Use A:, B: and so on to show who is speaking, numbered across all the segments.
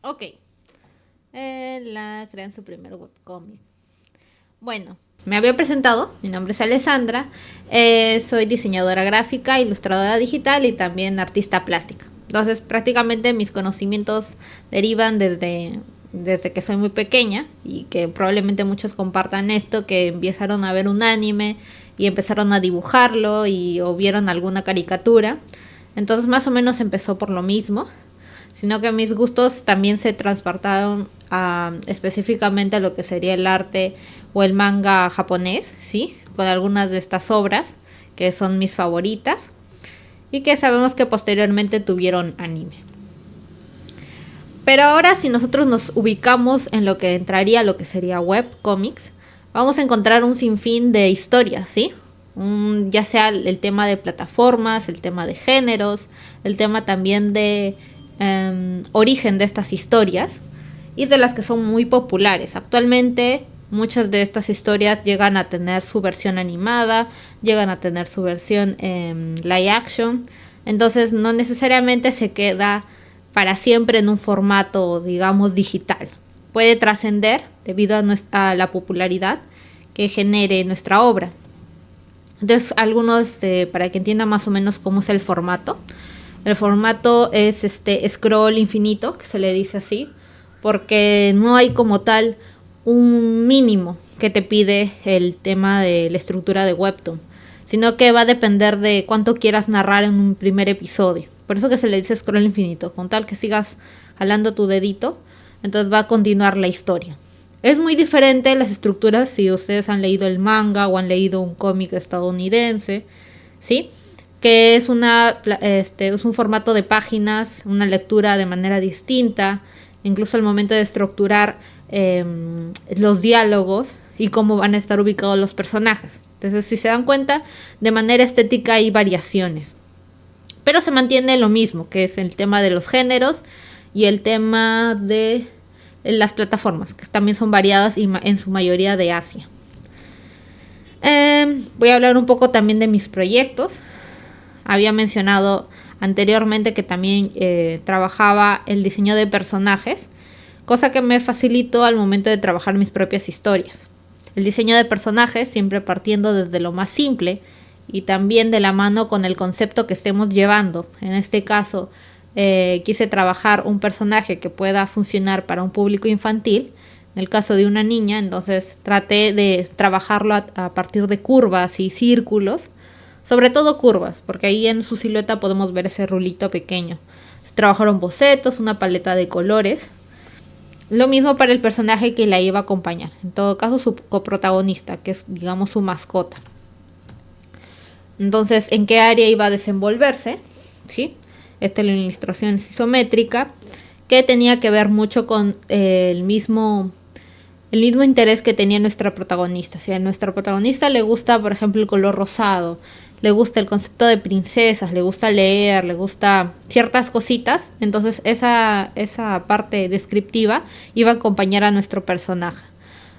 A: Ok. La crean su primer webcomic. Bueno, me había presentado. Mi nombre es Alessandra. Soy diseñadora gráfica, ilustradora digital y también artista plástica. Entonces, prácticamente mis conocimientos derivan desde que soy muy pequeña y que probablemente muchos compartan esto, que empezaron a ver un anime y empezaron a dibujarlo o vieron alguna caricatura. Entonces, más o menos empezó por lo mismo, sino que mis gustos también se transportaron específicamente a lo que sería el arte o el manga japonés, ¿sí? Con algunas de estas obras que son mis favoritas y que sabemos que posteriormente tuvieron anime. Pero ahora, si nosotros nos ubicamos en lo que entraría lo que sería webcomics, vamos a encontrar un sinfín de historias, ¿sí? Ya sea el tema de plataformas, el tema de géneros, el tema también de origen de estas historias y de las que son muy populares. Actualmente muchas de estas historias llegan a tener su versión animada, llegan a tener su versión live action, entonces no necesariamente se queda para siempre en un formato, digamos, digital. Puede trascender debido a la popularidad que genere nuestra obra. Entonces, para que entiendan más o menos cómo es el formato. El formato es este scroll infinito, que se le dice así, porque no hay como tal un mínimo que te pide el tema de la estructura de Webtoon, sino que va a depender de cuánto quieras narrar en un primer episodio. Por eso que se le dice scroll infinito, con tal que sigas jalando tu dedito, entonces va a continuar la historia. Es muy diferente las estructuras si ustedes han leído el manga o han leído un cómic estadounidense, ¿sí? Que es es un formato de páginas, una lectura de manera distinta, incluso al momento de estructurar los diálogos y cómo van a estar ubicados los personajes. Entonces, si se dan cuenta, de manera estética hay variaciones. Pero se mantiene lo mismo, que es el tema de los géneros y el tema de las plataformas, que también son variadas y en su mayoría de Asia. Voy a hablar un poco también de mis proyectos. Había mencionado anteriormente que también trabajaba el diseño de personajes, cosa que me facilitó al momento de trabajar mis propias historias. El diseño de personajes siempre partiendo desde lo más simple y también de la mano con el concepto que estemos llevando. En este caso, quise trabajar un personaje que pueda funcionar para un público infantil. En el caso de una niña, entonces traté de trabajarlo a partir de curvas y círculos, sobre todo curvas, porque ahí en su silueta podemos ver ese rulito pequeño. Se trabajaron bocetos, una paleta de colores. Lo mismo para el personaje que la iba a acompañar, en todo caso su coprotagonista, que es, digamos, su mascota. Entonces, ¿en qué área iba a desenvolverse? ¿Sí? Esta es la ilustración isométrica, que tenía que ver mucho con el mismo interés que tenía nuestra protagonista. O sea, a nuestra protagonista le gusta, por ejemplo, el color rosado, le gusta el concepto de princesas, le gusta leer, le gusta ciertas cositas. Entonces esa parte descriptiva iba a acompañar a nuestro personaje.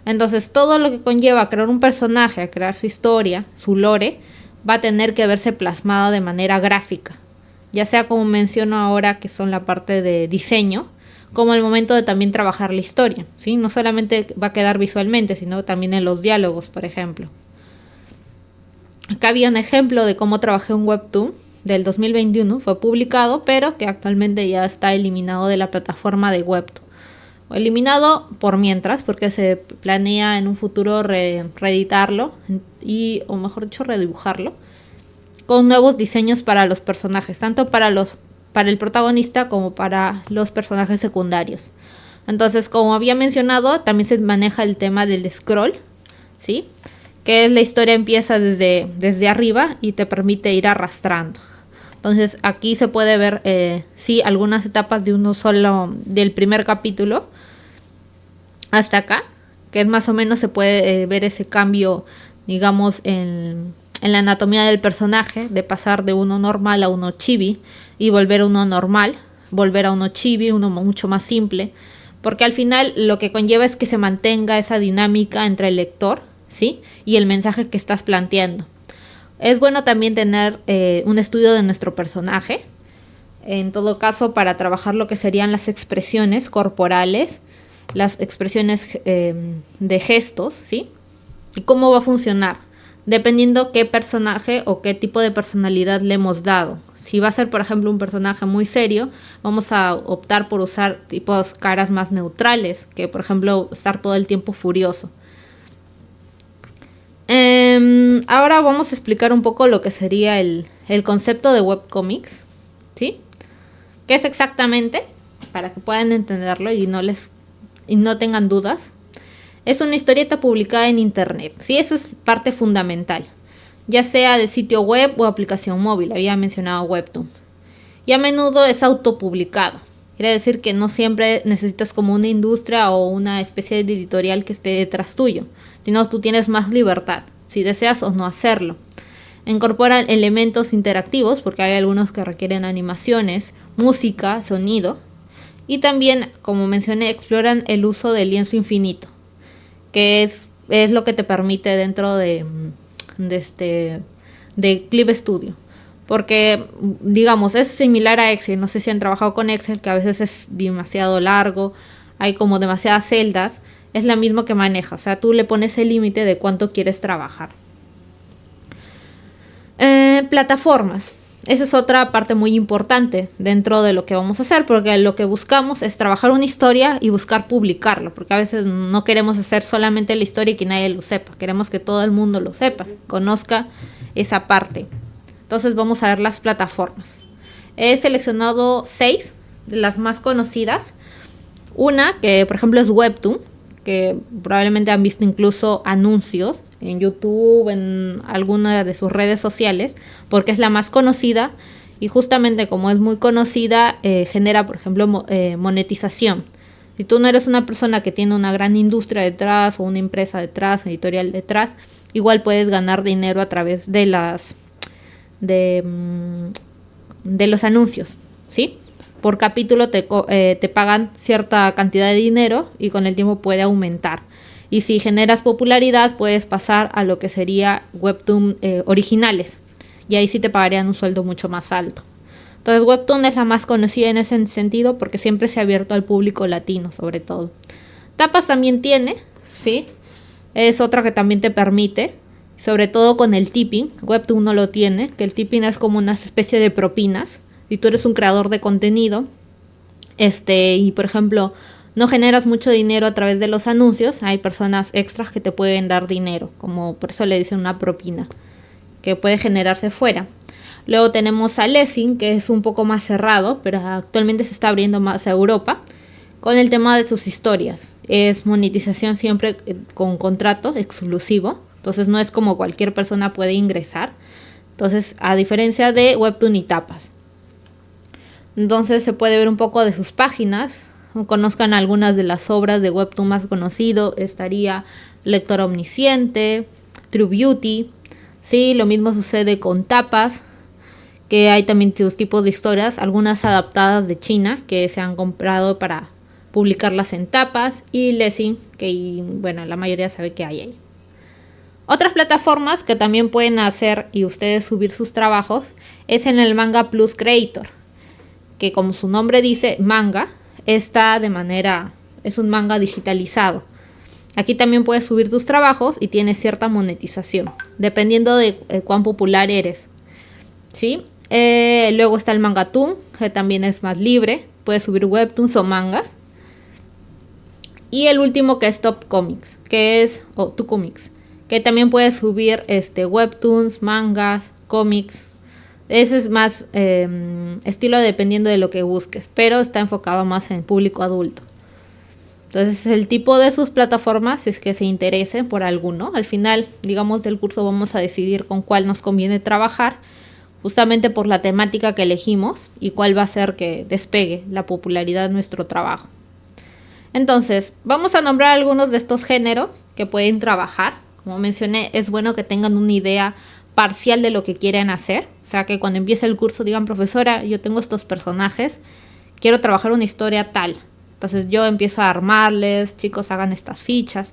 A: Entonces todo lo que conlleva a crear un personaje, a crear su historia, su lore, va a tener que verse plasmado de manera gráfica. Ya sea como menciono ahora, que son la parte de diseño, como el momento de también trabajar la historia, ¿sí? No solamente va a quedar visualmente, sino también en los diálogos, por ejemplo. Acá había un ejemplo de cómo trabajé un webtoon del 2021, fue publicado, pero que actualmente ya está eliminado de la plataforma de Webtoon. Eliminado por mientras, porque se planea en un futuro reeditarlo o mejor dicho, redibujarlo con nuevos diseños para los personajes, tanto para el protagonista como para los personajes secundarios. Entonces, como había mencionado, también se maneja el tema del scroll, ¿sí? Que es la historia empieza desde arriba y te permite ir arrastrando. Entonces, aquí se puede ver, sí, algunas etapas de uno solo, del primer capítulo hasta acá, que es más o menos se puede ver ese cambio, digamos, en la anatomía del personaje, de pasar de uno normal a uno chibi y volver a uno normal, volver a uno chibi, uno mucho más simple, porque al final lo que conlleva es que se mantenga esa dinámica entre el lector, ¿sí? Y el mensaje que estás planteando. Es bueno también tener un estudio de nuestro personaje, En todo caso, para trabajar lo que serían las expresiones corporales, las expresiones de gestos, ¿sí? ¿Y cómo va a funcionar? Dependiendo qué personaje o qué tipo de personalidad le hemos dado. Si va a ser, por ejemplo, un personaje muy serio, vamos a optar por usar tipos caras más neutrales, que por ejemplo estar todo el tiempo furioso. Ahora vamos a explicar un poco lo que sería el concepto de webcomics, ¿sí? ¿Qué es exactamente? Para que puedan entenderlo y no tengan dudas. Es una historieta publicada en internet, ¿sí? Eso es parte fundamental, ya sea de sitio web o aplicación móvil, había mencionado Webtoon. Y a menudo es autopublicado, quiere decir que no siempre necesitas como una industria o una especie de editorial que esté detrás tuyo, sino tú tienes más libertad, si deseas o no hacerlo. Incorporan elementos interactivos, porque hay algunos que requieren animaciones, música, sonido, y también, como mencioné, exploran el uso del lienzo infinito, que es lo que te permite dentro de Clip Studio. Porque, digamos, es similar a Excel. No sé si han trabajado con Excel, que a veces es demasiado largo, hay como demasiadas celdas. Es la misma que maneja, o sea, tú le pones el límite de cuánto quieres trabajar. Plataformas. Esa es otra parte muy importante dentro de lo que vamos a hacer, porque lo que buscamos es trabajar una historia y buscar publicarlo, porque a veces no queremos hacer solamente la historia y que nadie lo sepa, queremos que todo el mundo lo sepa, conozca esa parte. Entonces vamos a ver las plataformas. He seleccionado 6 de las más conocidas. Una que por ejemplo es Webtoon, que probablemente han visto incluso anuncios en YouTube, en alguna de sus redes sociales, porque es la más conocida y justamente como es muy conocida, genera, por ejemplo, monetización. Si tú no eres una persona que tiene una gran industria detrás o una empresa detrás, editorial detrás, igual puedes ganar dinero a través de los anuncios, ¿sí? Por capítulo te pagan cierta cantidad de dinero y con el tiempo puede aumentar. Y si generas popularidad, puedes pasar a lo que sería Webtoon originales. Y ahí sí te pagarían un sueldo mucho más alto. Entonces Webtoon es la más conocida en ese sentido porque siempre se ha abierto al público latino, sobre todo. Tapas también tiene, ¿sí? Es otra que también te permite, sobre todo con el tipping. Webtoon no lo tiene, que el tipping es como una especie de propinas. Si tú eres un creador de contenido, y por ejemplo no generas mucho dinero a través de los anuncios, hay personas extras que te pueden dar dinero, como por eso le dicen una propina, que puede generarse fuera. Luego tenemos a Lessing, que es un poco más cerrado, pero actualmente se está abriendo más a Europa, con el tema de sus historias. Es monetización siempre con contrato exclusivo, entonces no es como cualquier persona puede ingresar. Entonces, a diferencia de Webtoon y Tapas. Entonces se puede ver un poco de sus páginas. Conozcan algunas de las obras de Webtoon más conocido. Estaría Lector Omnisciente, True Beauty. Sí, lo mismo sucede con Tapas, que hay también sus tipos de historias, algunas adaptadas de China que se han comprado para publicarlas en Tapas, y Lessing, que bueno, la mayoría sabe que hay ahí. Otras plataformas que también pueden hacer y ustedes subir sus trabajos es en el Manga Plus Creator, que como su nombre dice, manga, es un manga digitalizado. Aquí también puedes subir tus trabajos y tienes cierta monetización, dependiendo de cuán popular eres, ¿sí? Luego está el Mangatoon, que también es más libre, puedes subir webtoons o mangas. Y el último, que es Top Comics, que es Tu Comics, que también puedes subir webtoons, mangas, cómics. Ese es más estilo dependiendo de lo que busques, pero está enfocado más en público adulto. Entonces el tipo de sus plataformas es que se interesen por alguno. Al final, digamos, del curso vamos a decidir con cuál nos conviene trabajar, justamente por la temática que elegimos y cuál va a hacer que despegue la popularidad de nuestro trabajo. Entonces, vamos a nombrar algunos de estos géneros que pueden trabajar. Como mencioné, es bueno que tengan una idea parcial de lo que quieren hacer. O sea, que cuando empiece el curso digan, profesora, yo tengo estos personajes, quiero trabajar una historia tal. Entonces yo empiezo a armarles, chicos, hagan estas fichas.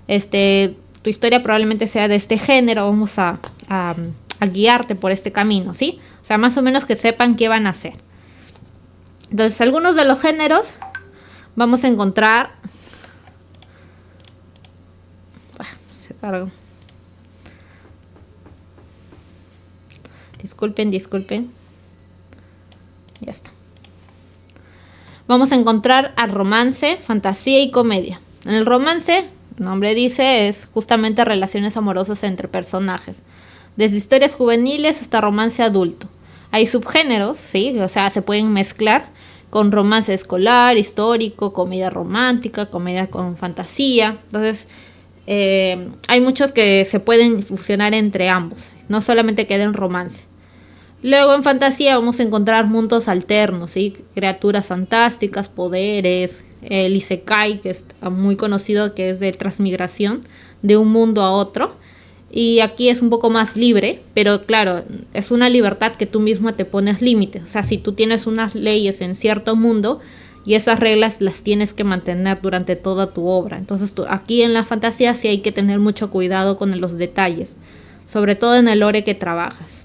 A: Tu historia probablemente sea de este género, vamos a guiarte por este camino, ¿sí? O sea, más o menos que sepan qué van a hacer. Entonces, algunos de los géneros vamos a encontrar... Se carga. Disculpen. Ya está. Vamos a encontrar al romance, fantasía y comedia. En el romance, el nombre dice, es justamente relaciones amorosas entre personajes. Desde historias juveniles hasta romance adulto. Hay subgéneros, ¿sí? O sea, se pueden mezclar con romance escolar, histórico, comedia romántica, comedia con fantasía. Entonces, hay muchos que se pueden fusionar entre ambos. No solamente queda en romance. Luego en fantasía vamos a encontrar mundos alternos, ¿sí? Criaturas fantásticas, poderes, el Isekai, que es muy conocido, que es de transmigración de un mundo a otro. Y aquí es un poco más libre, pero claro, es una libertad que tú mismo te pones límites. O sea, si tú tienes unas leyes en cierto mundo y esas reglas las tienes que mantener durante toda tu obra. Entonces aquí en la fantasía sí hay que tener mucho cuidado con los detalles, sobre todo en el lore que trabajas.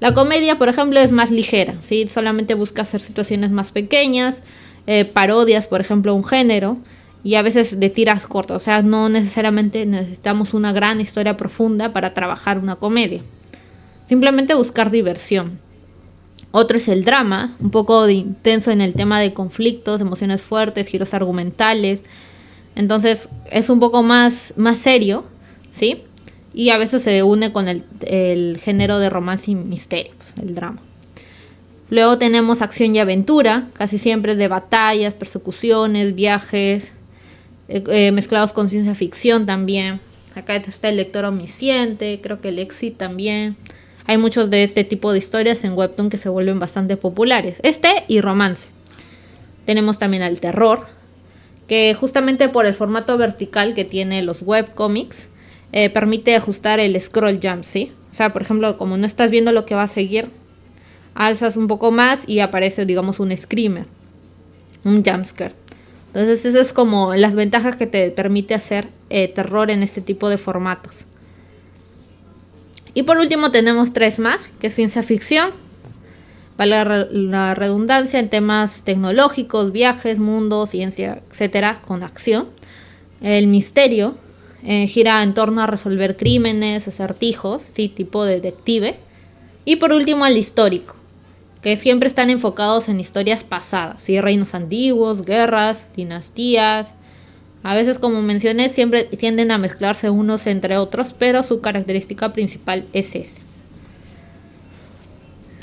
A: La comedia, por ejemplo, es más ligera, ¿sí? Solamente busca hacer situaciones más pequeñas, parodias, por ejemplo, un género, y a veces de tiras cortas. O sea, no necesariamente necesitamos una gran historia profunda para trabajar una comedia. Simplemente buscar diversión. Otro es el drama, un poco intenso en el tema de conflictos, emociones fuertes, giros argumentales. Entonces, es un poco más serio, ¿sí? Y a veces se une con el género de romance y misterio, pues, el drama. Luego tenemos acción y aventura, casi siempre de batallas, persecuciones, viajes, mezclados con ciencia ficción también. Acá está el lector omnisciente, creo que el Exit también. Hay muchos de este tipo de historias en Webtoon que se vuelven bastante populares. Y romance. Tenemos también al terror, que justamente por el formato vertical que tiene los webcomics, permite ajustar el scroll jump, ¿sí? O sea, por ejemplo, como no estás viendo lo que va a seguir, alzas un poco más y aparece, digamos, un screamer, un jumpscare. Entonces, eso es como las ventajas que te permite hacer terror en este tipo de formatos. Y por último tenemos 3 más, que es ciencia ficción, vale la redundancia, en temas tecnológicos, viajes, mundos, ciencia, etcétera, con acción. El misterio, gira en torno a resolver crímenes, acertijos, sí, tipo detective. Y por último el histórico, que siempre están enfocados en historias pasadas, ¿sí? Reinos antiguos, guerras, dinastías. A veces, como mencioné, siempre tienden a mezclarse unos entre otros, pero su característica principal es esa.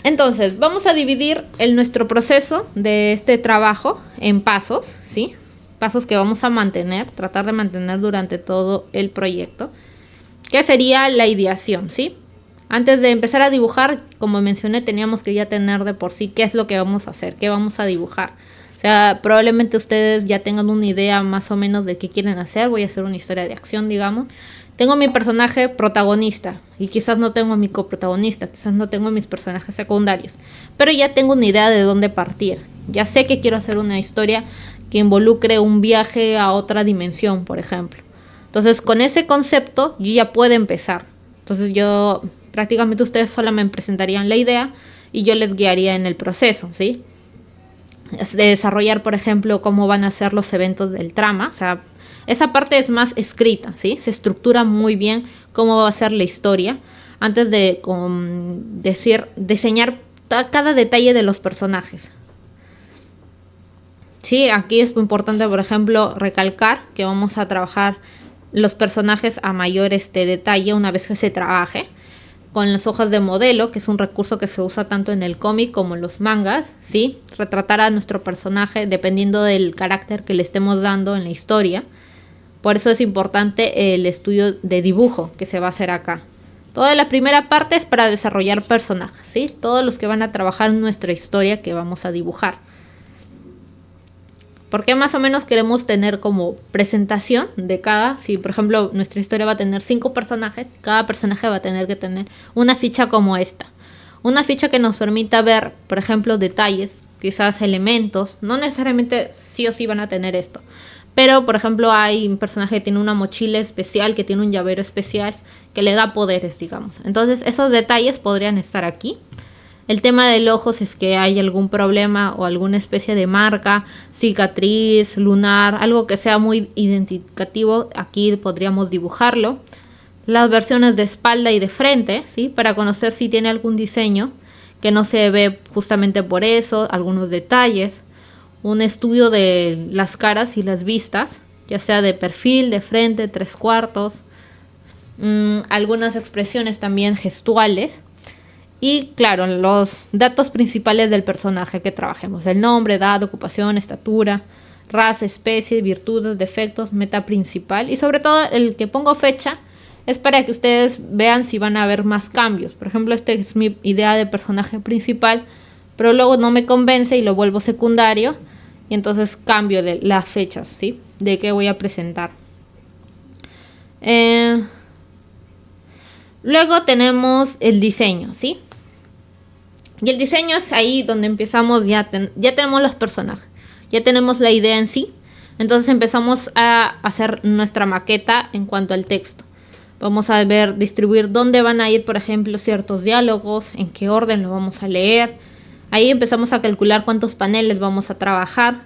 A: Entonces, vamos a dividir nuestro proceso de este trabajo en pasos, ¿sí? Pasos que vamos a tratar de mantener durante todo el proyecto, que sería la ideación, ¿sí? Antes de empezar a dibujar, como mencioné, teníamos que ya tener de por sí qué es lo que vamos a hacer, qué vamos a dibujar. O sea, probablemente ustedes ya tengan una idea más o menos de qué quieren hacer. Voy a hacer una historia de acción, digamos. Tengo mi personaje protagonista y quizás no tengo a mi coprotagonista, quizás no tengo a mis personajes secundarios, pero ya tengo una idea de dónde partir. Ya sé que quiero hacer una historia que involucre un viaje a otra dimensión, por ejemplo. Entonces, con ese concepto yo ya puedo empezar. Entonces, prácticamente ustedes solo me presentarían la idea y yo les guiaría en el proceso, ¿sí? De desarrollar, por ejemplo, cómo van a ser los eventos del trama. O sea, esa parte es más escrita, ¿sí? Se estructura muy bien cómo va a ser la historia antes de diseñar cada detalle de los personajes. Sí, aquí es muy importante, por ejemplo, recalcar que vamos a trabajar los personajes a mayor detalle una vez que se trabaje con las hojas de modelo, que es un recurso que se usa tanto en el cómic como en los mangas, ¿sí? Retratar a nuestro personaje dependiendo del carácter que le estemos dando en la historia. Por eso es importante el estudio de dibujo que se va a hacer acá. Toda la primera parte es para desarrollar personajes, ¿sí? Todos los que van a trabajar en nuestra historia que vamos a dibujar. Porque más o menos queremos tener como presentación de si por ejemplo nuestra historia va a tener 5 personajes, cada personaje va a tener que tener una ficha como esta. Una ficha que nos permita ver, por ejemplo, detalles, quizás elementos, no necesariamente sí o sí van a tener esto. Pero, por ejemplo, hay un personaje que tiene una mochila especial, que tiene un llavero especial, que le da poderes, digamos. Entonces, esos detalles podrían estar aquí. El tema del ojo, si es que hay algún problema o alguna especie de marca, cicatriz, lunar, algo que sea muy identificativo, aquí podríamos dibujarlo. Las versiones de espalda y de frente, ¿sí? Para conocer si tiene algún diseño que no se ve justamente por eso, algunos detalles. Un estudio de las caras y las vistas, ya sea de perfil, de frente, 3/4. Algunas expresiones también gestuales. Y claro, los datos principales del personaje que trabajemos: el nombre, edad, ocupación, estatura, raza, especie, virtudes, defectos, meta principal. Y sobre todo el que pongo fecha es para que ustedes vean si van a haber más cambios. Por ejemplo, esta es mi idea de personaje principal, pero luego no me convence y lo vuelvo secundario. Y entonces cambio de las fechas, ¿sí? De qué voy a presentar. Luego tenemos el diseño, ¿sí? Y el diseño es ahí donde empezamos, ya tenemos los personajes, ya tenemos la idea en sí. Entonces empezamos a hacer nuestra maqueta en cuanto al texto. Vamos a distribuir dónde van a ir, por ejemplo, ciertos diálogos, en qué orden lo vamos a leer. Ahí empezamos a calcular cuántos paneles vamos a trabajar,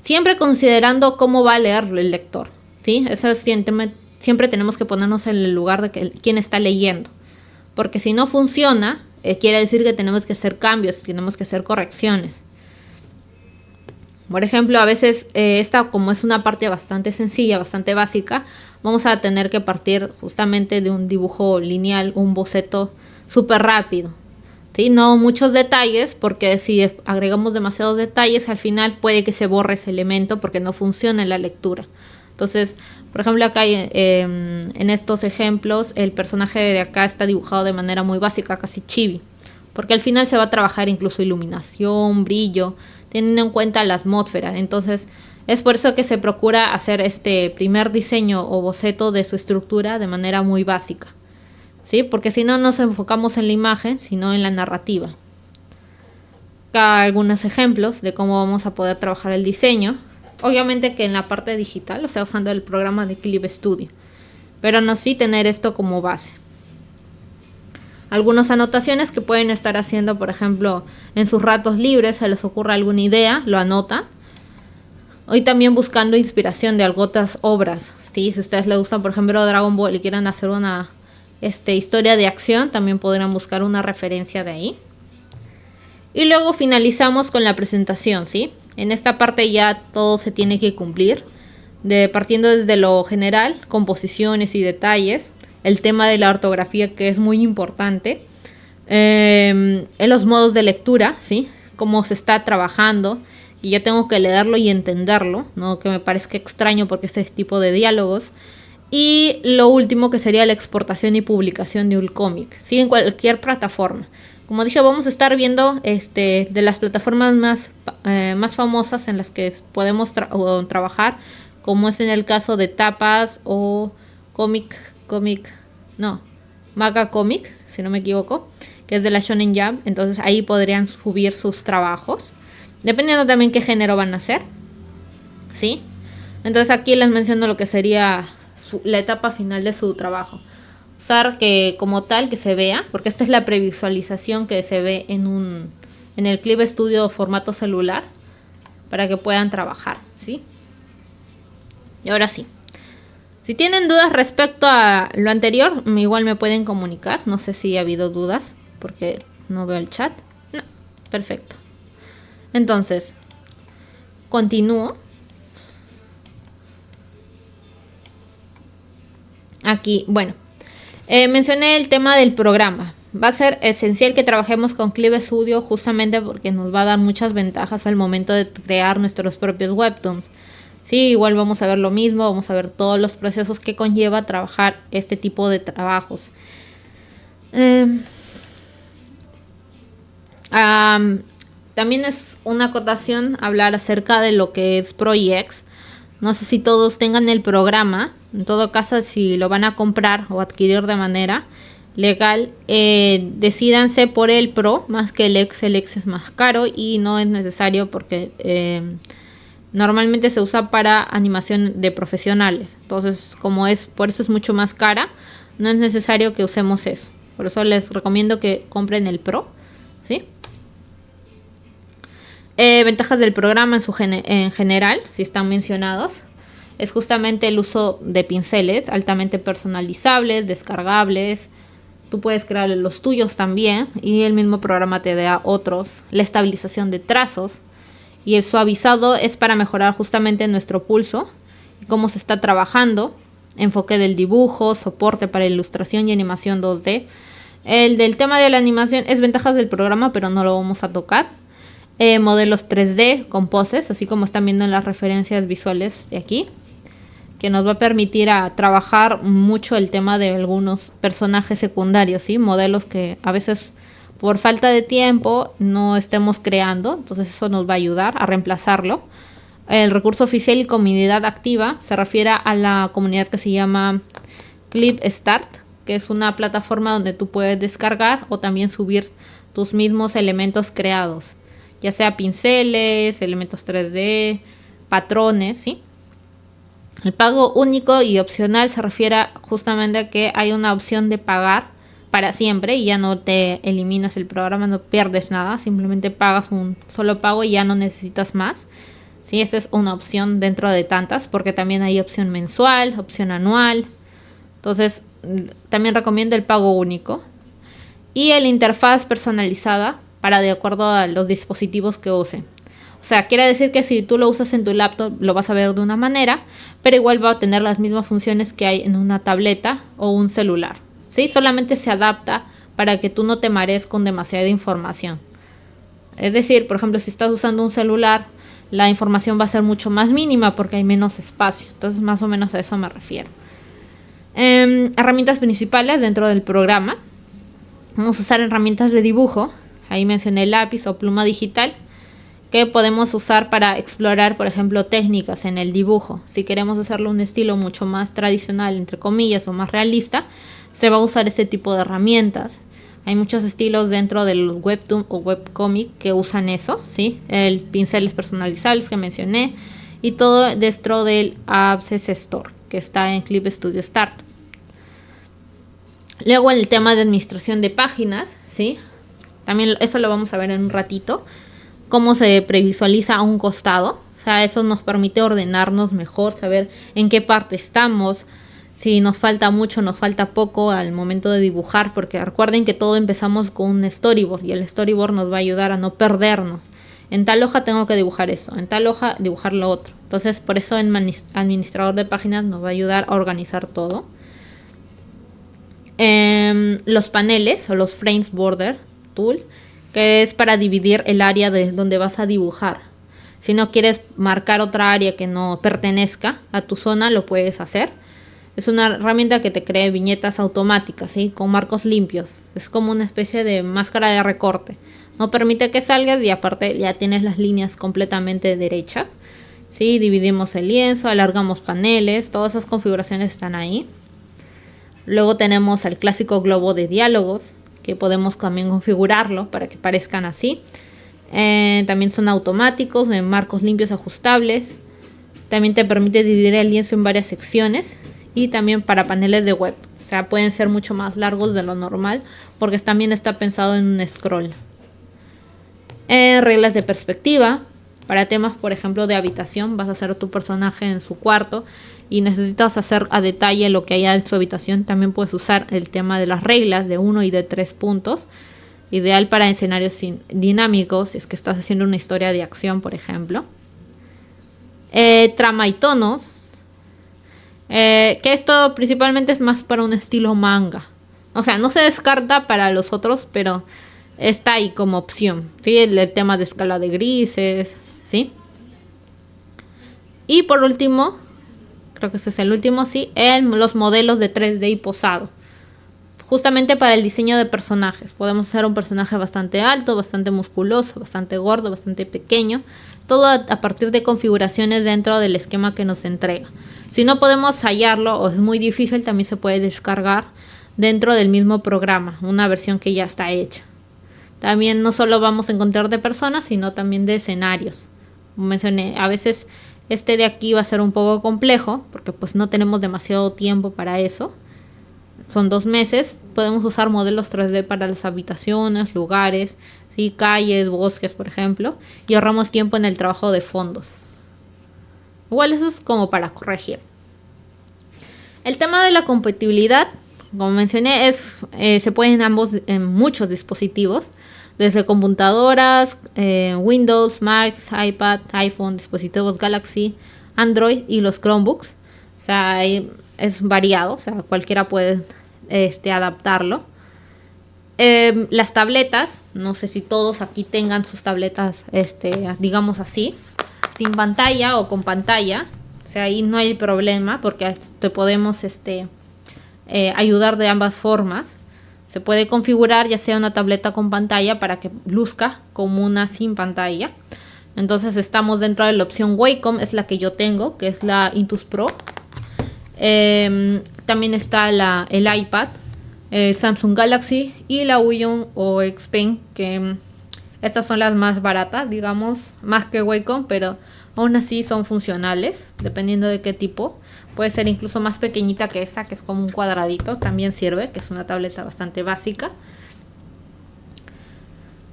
A: siempre considerando cómo va a leerlo el lector, ¿sí? Eso es, siempre tenemos que ponernos en el lugar de quién está leyendo, porque si no funciona, quiere decir que tenemos que hacer cambios, tenemos que hacer correcciones. Por ejemplo, a veces esta, como es una parte bastante sencilla, bastante básica, vamos a tener que partir justamente de un dibujo lineal, un boceto súper rápido, ¿sí? No muchos detalles, porque si agregamos demasiados detalles, al final puede que se borre ese elemento porque no funciona en la lectura. Entonces, por ejemplo, acá en estos ejemplos, el personaje de acá está dibujado de manera muy básica, casi chibi, porque al final se va a trabajar incluso iluminación, brillo, teniendo en cuenta la atmósfera. Entonces, es por eso que se procura hacer este primer diseño o boceto de su estructura de manera muy básica, ¿sí? Porque si no nos enfocamos en la imagen, sino en la narrativa. Acá algunos ejemplos de cómo vamos a poder trabajar el diseño. Obviamente que en la parte digital, o sea, usando el programa de Clip Studio, pero no sí tener esto como base. Algunas anotaciones que pueden estar haciendo, por ejemplo, en sus ratos libres, se les ocurre alguna idea, lo anotan. Hoy también buscando inspiración de otras obras, ¿sí? Si ustedes les gustan, por ejemplo, Dragon Ball y quieren hacer una historia de acción, también podrán buscar una referencia de ahí. Y luego finalizamos con la presentación, ¿sí? En esta parte ya todo se tiene que cumplir, partiendo desde lo general, composiciones y detalles, el tema de la ortografía, que es muy importante, en los modos de lectura, ¿sí? Cómo se está trabajando, y ya tengo que leerlo y entenderlo, no que me parezca extraño porque este tipo de diálogos. Y lo último, que sería la exportación y publicación de un cómic, ¿sí? En cualquier plataforma. Como dije, vamos a estar viendo de las plataformas más famosas en las que podemos trabajar, como es en el caso de Tapas o Manga Comic, si no me equivoco, que es de la Shonen Jump. Entonces ahí podrían subir sus trabajos, dependiendo también qué género van a hacer, ¿sí? Entonces aquí les menciono lo que sería la etapa final de su trabajo. Usar que como tal que se vea, porque esta es la previsualización que se ve en el Clip Studio formato celular, para que puedan trabajar, ¿sí? Y ahora sí, si tienen dudas respecto a lo anterior, igual me pueden comunicar. No sé si ha habido dudas, porque no veo el chat. No, perfecto. Entonces, continúo. Aquí, bueno, mencioné el tema del programa. Va a ser esencial que trabajemos con Clip Studio, justamente porque nos va a dar muchas ventajas al momento de crear nuestros propios webtoons. Sí, igual vamos a ver lo mismo, vamos a ver todos los procesos que conlleva trabajar este tipo de trabajos. También es una acotación hablar acerca de lo que es ProEx. No sé si todos tengan el programa. En todo caso, si lo van a comprar o adquirir de manera legal, decídanse por el Pro más que el X. El X es más caro y no es necesario porque normalmente se usa para animación de profesionales. Entonces, por eso es mucho más cara, no es necesario que usemos eso. Por eso les recomiendo que compren el Pro, ¿sí? Ventajas del programa en general, si están mencionados, es justamente el uso de pinceles altamente personalizables, descargables. Tú puedes crear los tuyos también y el mismo programa te da otros. La estabilización de trazos y el suavizado es para mejorar justamente nuestro pulso y cómo se está trabajando. Enfoque del dibujo, soporte para ilustración y animación 2D. El del tema de la animación es ventajas del programa, pero no lo vamos a tocar. Modelos 3D con poses, así como están viendo en las referencias visuales de aquí, que nos va a permitir a trabajar mucho el tema de algunos personajes secundarios, ¿sí? Modelos que a veces por falta de tiempo no estemos creando, entonces eso nos va a ayudar a reemplazarlo. El recurso oficial y comunidad activa se refiere a la comunidad que se llama Clipstart, que es una plataforma donde tú puedes descargar o también subir tus mismos elementos creados, ya sea pinceles, elementos 3D, patrones, ¿sí? El pago único y opcional se refiere justamente a que hay una opción de pagar para siempre y ya no te eliminas el programa, no pierdes nada, simplemente pagas un solo pago y ya no necesitas más. Sí, esa es una opción dentro de tantas, porque también hay opción mensual, opción anual. Entonces, también recomiendo el pago único. Y el interfaz personalizada para de acuerdo a los dispositivos que use. O sea, quiere decir que si tú lo usas en tu laptop lo vas a ver de una manera, pero igual va a tener las mismas funciones que hay en una tableta o un celular. ¿Sí? Solamente se adapta para que tú no te marees con demasiada información. Es decir, por ejemplo, si estás usando un celular, la información va a ser mucho más mínima porque hay menos espacio. Entonces, más o menos a eso me refiero. Herramientas principales dentro del programa. Vamos a usar herramientas de dibujo. Ahí mencioné lápiz o pluma digital, que podemos usar para explorar, por ejemplo, técnicas en el dibujo. Si queremos hacerlo un estilo mucho más tradicional, entre comillas, o más realista, se va a usar este tipo de herramientas. Hay muchos estilos dentro del webtoon o webcomic que usan eso, ¿sí? El pinceles personalizables que mencioné y todo dentro del Access Store, que está en Clip Studio Start. Luego el tema de administración de páginas, ¿sí? También eso lo vamos a ver en un ratito. Cómo se previsualiza a un costado. O sea, eso nos permite ordenarnos mejor, saber en qué parte estamos, si nos falta mucho, nos falta poco al momento de dibujar, porque recuerden que todo empezamos con un storyboard y el storyboard nos va a ayudar a no perdernos. En tal hoja tengo que dibujar eso, en tal hoja dibujar lo otro. Entonces, por eso en administrador de páginas nos va a ayudar a organizar todo. Los paneles o los frames border tool, que es para dividir el área de donde vas a dibujar. Si no quieres marcar otra área que no pertenezca a tu zona, lo puedes hacer. Es una herramienta que te crea viñetas automáticas, ¿sí? Con marcos limpios. Es como una especie de máscara de recorte. No permite que salgas y aparte ya tienes las líneas completamente derechas. ¿Sí? Dividimos el lienzo, alargamos paneles, todas esas configuraciones están ahí. Luego tenemos el clásico globo de diálogos, que podemos también configurarlo para que parezcan así. También son automáticos, en marcos limpios ajustables. También te permite dividir el lienzo en varias secciones. Y también para paneles de web. O sea, pueden ser mucho más largos de lo normal porque también está pensado en un scroll. Reglas de perspectiva. Para temas, por ejemplo, de habitación, vas a hacer tu personaje en su cuarto y necesitas hacer a detalle lo que haya en su habitación. También puedes usar el tema de las reglas de 1 y de 3 puntos. Ideal para escenarios dinámicos, si es que estás haciendo una historia de acción, por ejemplo. Trama y tonos. Que esto principalmente es más para un estilo manga. O sea, no se descarta para los otros, pero está ahí como opción. ¿Sí? El tema de escala de grises, ¿sí? Y por último, creo que ese es el último, sí, los modelos de 3D y posado. Justamente para el diseño de personajes. Podemos hacer un personaje bastante alto, bastante musculoso, bastante gordo, bastante pequeño. Todo a partir de configuraciones dentro del esquema que nos entrega. Si no podemos hallarlo o es muy difícil, también se puede descargar dentro del mismo programa, una versión que ya está hecha. También no solo vamos a encontrar de personas, sino también de escenarios. Como mencioné, a veces este de aquí va a ser un poco complejo, porque pues no tenemos demasiado tiempo para eso. son 2 meses. Podemos usar modelos 3D para las habitaciones, lugares, ¿sí? Calles, bosques, por ejemplo, y ahorramos tiempo en el trabajo de fondos. Igual eso es como para corregir. El tema de la compatibilidad, como mencioné, se puede en muchos dispositivos, desde computadoras, Windows, Macs, iPad, iPhone, dispositivos Galaxy, Android y los Chromebooks. O sea, es variado, o sea, cualquiera puede adaptarlo. Las tabletas, no sé si todos aquí tengan sus tabletas, digamos así, sin pantalla o con pantalla. O sea, ahí no hay problema porque te podemos ayudar de ambas formas. Se puede configurar ya sea una tableta con pantalla para que luzca como una sin pantalla. Entonces estamos dentro de la opción Wacom, es la que yo tengo, que es la Intuos Pro. También está el iPad, Samsung Galaxy y la Uion o Xpen, que estas son las más baratas, digamos, más que Wacom, pero aún así son funcionales, dependiendo de qué tipo. Puede ser incluso más pequeñita que esa, que es como un cuadradito, también sirve, que es una tableta bastante básica.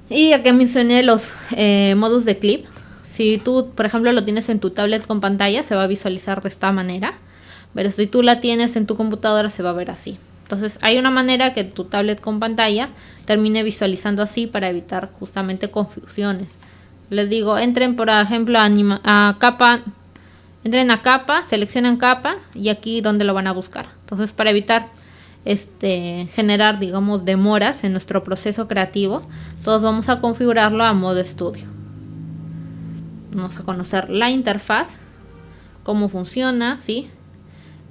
A: Y aquí mencioné los modos de clip. Si tú, por ejemplo, lo tienes en tu tablet con pantalla, se va a visualizar de esta manera. Pero si tú la tienes en tu computadora, se va a ver así. Entonces, hay una manera que tu tablet con pantalla termine visualizando así para evitar justamente confusiones. Les digo, entren, por ejemplo, a capa. Entren a capa, seleccionen capa y aquí donde lo van a buscar. Entonces, para evitar generar, digamos, demoras en nuestro proceso creativo, todos vamos a configurarlo a modo estudio. Vamos a conocer la interfaz, cómo funciona, ¿sí?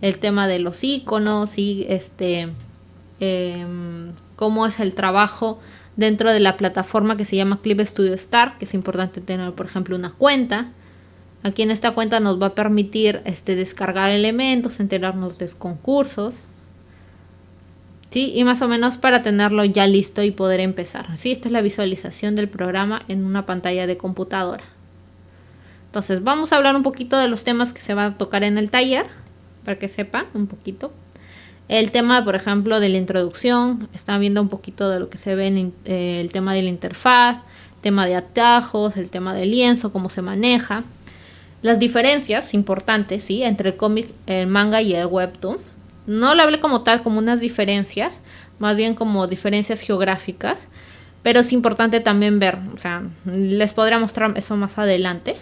A: El tema de los iconos y cómo es el trabajo dentro de la plataforma que se llama Clip Studio Start, que es importante tener, por ejemplo, una cuenta. Aquí en esta cuenta nos va a permitir descargar elementos, enterarnos de concursos, ¿sí? Y más o menos para tenerlo ya listo y poder empezar. Así, esta es la visualización del programa en una pantalla de computadora. Entonces, vamos a hablar un poquito de los temas que se van a tocar en el taller, para que sepan un poquito. El tema, por ejemplo, de la introducción, están viendo un poquito de lo que se ve en el tema de la interfaz, el tema de atajos, el tema del lienzo, cómo se maneja. Las diferencias importantes, ¿sí? Entre el cómic, el manga y el webtoon. No lo hablé como tal, como unas diferencias, más bien como diferencias geográficas, pero es importante también ver, o sea, les podré mostrar eso más adelante,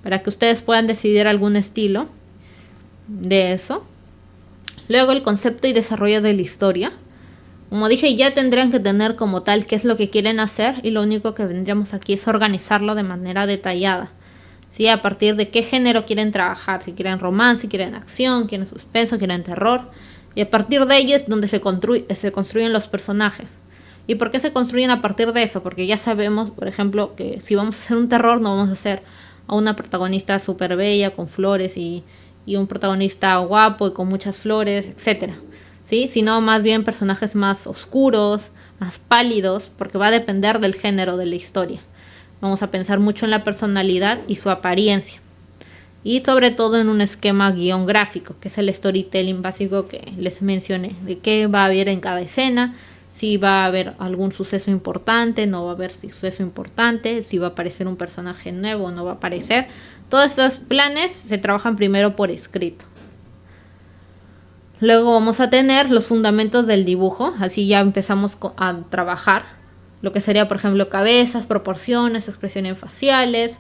A: para que ustedes puedan decidir algún estilo de eso. Luego el concepto y desarrollo de la historia. Como dije, ya tendrían que tener como tal qué es lo que quieren hacer y lo único que vendríamos aquí es organizarlo de manera detallada. ¿Sí? A partir de qué género quieren trabajar, si quieren romance, si quieren acción, quieren suspenso, quieren terror. Y a partir de ello es donde se construyen los personajes. ¿Y por qué se construyen a partir de eso? Porque ya sabemos, por ejemplo, que si vamos a hacer un terror, no vamos a hacer a una protagonista súper bella, con flores y un protagonista guapo y con muchas flores, etcétera, ¿sí? Sino más bien personajes más oscuros, más pálidos, porque va a depender del género de la historia. Vamos a pensar mucho en la personalidad y su apariencia. Y sobre todo en un esquema guión gráfico, que es el storytelling básico que les mencioné. De qué va a haber en cada escena, si va a haber algún suceso importante, no va a haber suceso importante, si va a aparecer un personaje nuevo o no va a aparecer. Todos estos planes se trabajan primero por escrito. Luego vamos a tener los fundamentos del dibujo. Así ya empezamos a trabajar lo que sería, por ejemplo, cabezas, proporciones, expresiones faciales,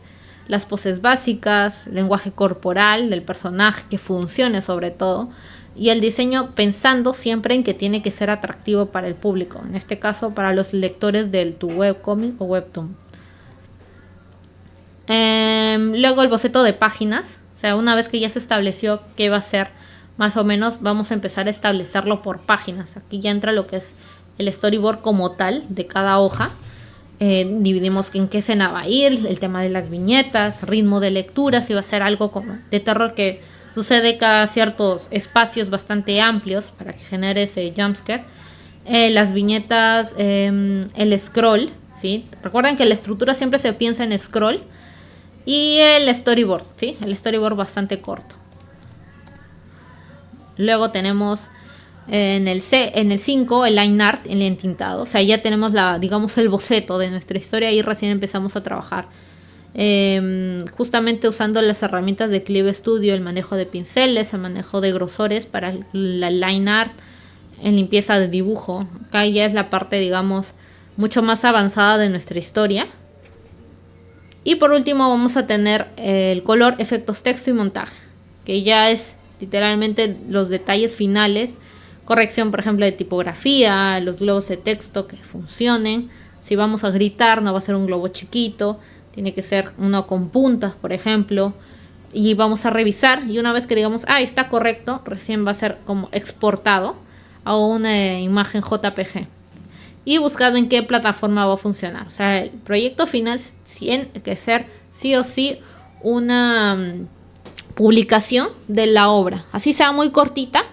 A: las poses básicas, lenguaje corporal del personaje que funcione sobre todo, y el diseño pensando siempre en que tiene que ser atractivo para el público, en este caso para los lectores de tu webcomic o webtoon. Luego el boceto de páginas, o sea, una vez que ya se estableció qué va a ser, más o menos vamos a empezar a establecerlo por páginas. Aquí ya entra lo que es el storyboard como tal de cada hoja. Dividimos en qué escena va a ir, el tema de las viñetas, ritmo de lectura, si va a ser algo como de terror que sucede cada ciertos espacios bastante amplios para que genere ese jumpscare. Las viñetas, el scroll, ¿sí? Recuerden que la estructura siempre se piensa en scroll. Y el storyboard, ¿sí? El storyboard bastante corto. Luego tenemos En el 5, el line art, el entintado. O sea, ya tenemos digamos, el boceto de nuestra historia y recién empezamos a trabajar. Justamente usando las herramientas de Clive Studio, el manejo de pinceles, el manejo de grosores para la line art, en limpieza de dibujo. Acá ya es la parte, digamos, mucho más avanzada de nuestra historia. Y por último vamos a tener el color, efectos, texto y montaje, que ya es literalmente los detalles finales. Corrección, por ejemplo, de tipografía, los globos de texto que funcionen. Si vamos a gritar, no va a ser un globo chiquito, tiene que ser uno con puntas, por ejemplo. Y vamos a revisar, y una vez que digamos, está correcto, recién va a ser como exportado a una imagen JPG. Y buscado en qué plataforma va a funcionar. O sea, el proyecto final tiene que ser sí o sí una publicación de la obra. Así sea muy cortita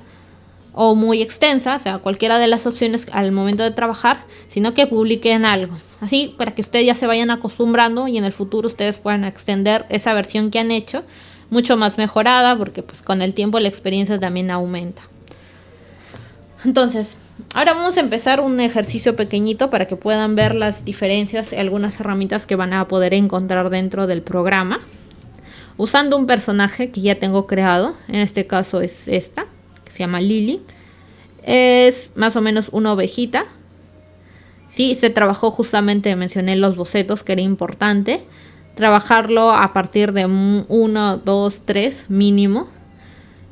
A: o muy extensa, o sea, cualquiera de las opciones al momento de trabajar, sino que publiquen algo. Así para que ustedes ya se vayan acostumbrando y en el futuro ustedes puedan extender esa versión que han hecho mucho más mejorada, porque pues con el tiempo la experiencia también aumenta. Entonces, ahora vamos a empezar un ejercicio pequeñito para que puedan ver las diferencias y algunas herramientas que van a poder encontrar dentro del programa. Usando un personaje que ya tengo creado, en este caso es esta, que se llama Lily. Es más o menos una ovejita. Sí, se trabajó justamente, mencioné los bocetos, que era importante. Trabajarlo a partir de 1, 2, 3 mínimo.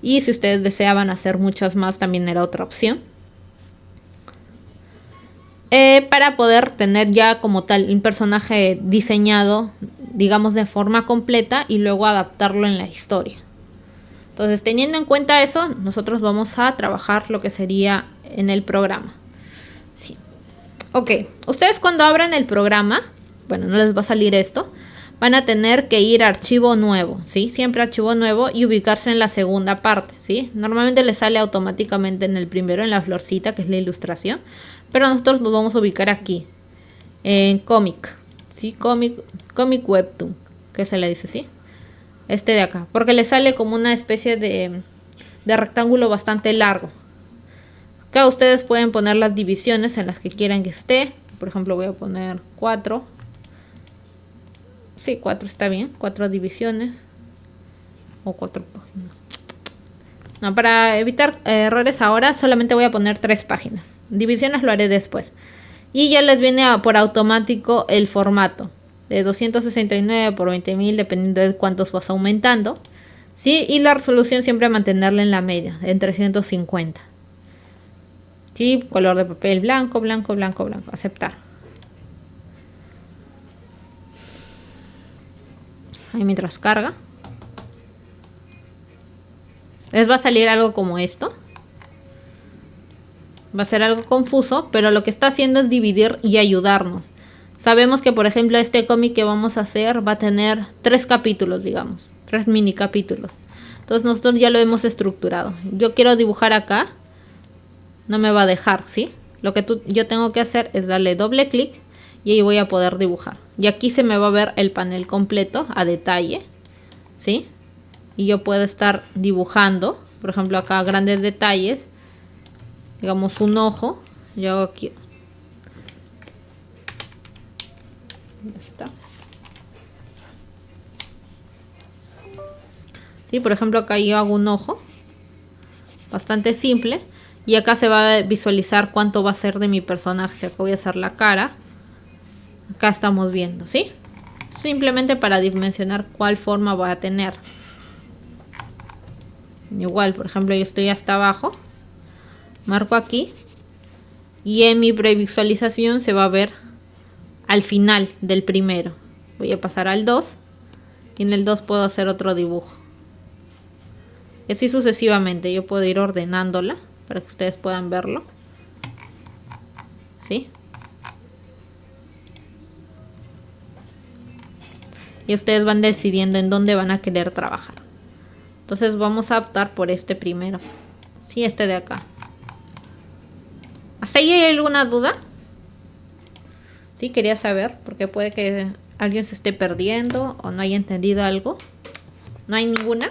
A: Y si ustedes deseaban hacer muchas más, también era otra opción. Para poder tener ya como tal un personaje diseñado, digamos, de forma completa y luego adaptarlo en la historia. Entonces, teniendo en cuenta eso, nosotros vamos a trabajar lo que sería en el programa. Sí. Ok, ustedes cuando abran el programa, bueno, no les va a salir esto, van a tener que ir a archivo nuevo, ¿sí? Siempre archivo nuevo y ubicarse en la segunda parte, ¿sí? Normalmente les sale automáticamente en el primero, en la florcita, que es la ilustración, pero nosotros nos vamos a ubicar aquí, en cómic, ¿sí? Cómic Webtoon, que se le dice, ¿sí? Este de acá, porque le sale como una especie de rectángulo bastante largo. Acá ustedes pueden poner las divisiones en las que quieran que esté. Por ejemplo, voy a poner 4. Sí, 4 está bien. 4 divisiones. O 4 páginas. No, para evitar errores ahora solamente voy a poner 3 páginas. Divisiones lo haré después. Y ya les viene por automático el formato. De 269 por 20.000, dependiendo de cuántos vas aumentando. ¿Sí? Y la resolución siempre mantenerla en la media, en 350. ¿Sí? Color de papel blanco, blanco, blanco, blanco. Aceptar. Ahí mientras carga. Les va a salir algo como esto. Va a ser algo confuso, pero lo que está haciendo es dividir y ayudarnos. Sabemos que, por ejemplo, este cómic que vamos a hacer va a tener 3 capítulos, digamos. 3 mini capítulos. Entonces nosotros ya lo hemos estructurado. Yo quiero dibujar acá. No me va a dejar, ¿sí? Lo que yo tengo que hacer es darle doble clic y ahí voy a poder dibujar. Y aquí se me va a ver el panel completo a detalle, ¿sí? Y yo puedo estar dibujando, por ejemplo, acá grandes detalles. Digamos un ojo. Yo hago aquí. Ya está. Sí, por ejemplo, acá yo hago un ojo. Bastante simple. Y acá se va a visualizar cuánto va a ser de mi personaje. Acá voy a hacer la cara. Acá estamos viendo, ¿sí? Simplemente para dimensionar cuál forma va a tener. Igual, por ejemplo, yo estoy hasta abajo. Marco aquí. Y en mi previsualización se va a ver al final del primero. Voy a pasar al 2. Y en el 2 puedo hacer otro dibujo. Y así sucesivamente. Yo puedo ir ordenándola para que ustedes puedan verlo. ¿Sí? Y ustedes van decidiendo en dónde van a querer trabajar. Entonces vamos a optar por este primero. Sí, este de acá. ¿Hasta ahí hay alguna duda? Sí, quería saber, porque puede que alguien se esté perdiendo o no haya entendido algo. ¿No hay ninguna?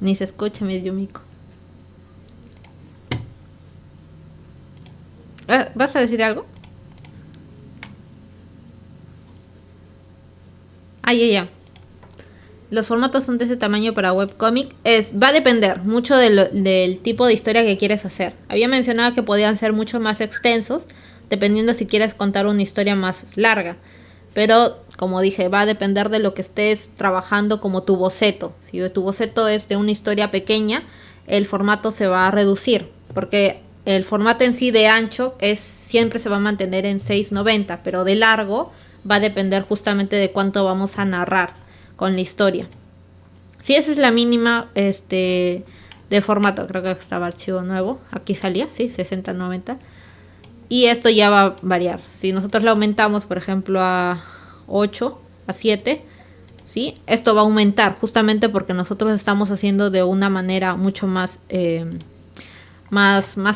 A: Ni se escucha, mi Yumiko. ¿Vas a decir algo? Ya. Los formatos son de ese tamaño para webcomic. Va a depender mucho del tipo de historia que quieres hacer. Había mencionado que podían ser mucho más extensos, dependiendo si quieres contar una historia más larga. Pero, como dije, va a depender de lo que estés trabajando como tu boceto. Si tu boceto es de una historia pequeña, el formato se va a reducir. Porque el formato en sí de ancho siempre se va a mantener en 690, pero de largo va a depender justamente de cuánto vamos a narrar con la historia. Si esa es la mínima de formato, creo que estaba archivo nuevo, aquí salía, sí, 60-90. Y esto ya va a variar. Si nosotros le aumentamos, por ejemplo, a 8, a 7, ¿sí? Esto va a aumentar justamente porque nosotros estamos haciendo de una manera mucho más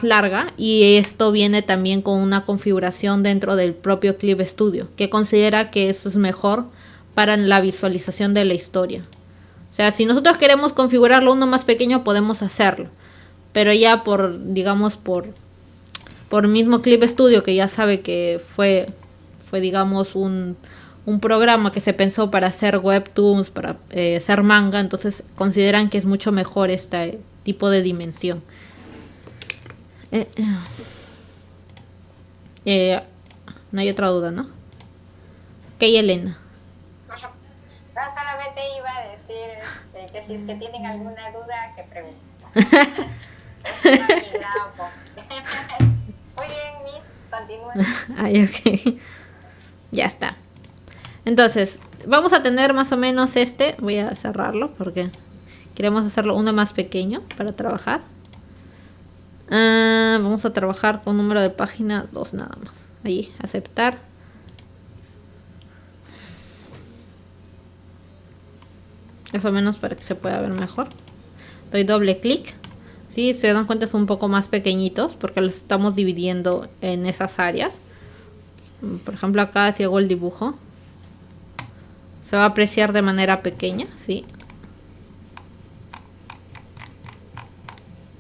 A: larga, y esto viene también con una configuración dentro del propio Clip Studio que considera que eso es mejor para la visualización de la historia. O sea, si nosotros queremos configurarlo uno más pequeño, podemos hacerlo, pero ya por mismo Clip Studio, que ya sabe que fue digamos un programa que se pensó para hacer webtoons, para hacer manga, entonces consideran que es mucho mejor este tipo de dimensión. No hay otra duda, ¿no? Ok, Elena.
B: No, solamente iba a decir que si es que tienen alguna duda, que pregunten. Muy bien, Miss, continúen.
A: Ok. Ya está. Entonces, vamos a tener más o menos voy a cerrarlo porque queremos hacerlo uno más pequeño para trabajar. Vamos a trabajar con número de página 2 nada más. Ahí, aceptar. Más o menos para que se pueda ver mejor. Doy doble clic. Si se dan cuenta, son un poco más pequeñitos porque los estamos dividiendo en esas áreas. Por ejemplo, acá si hago el dibujo, se va a apreciar de manera pequeña, ¿sí?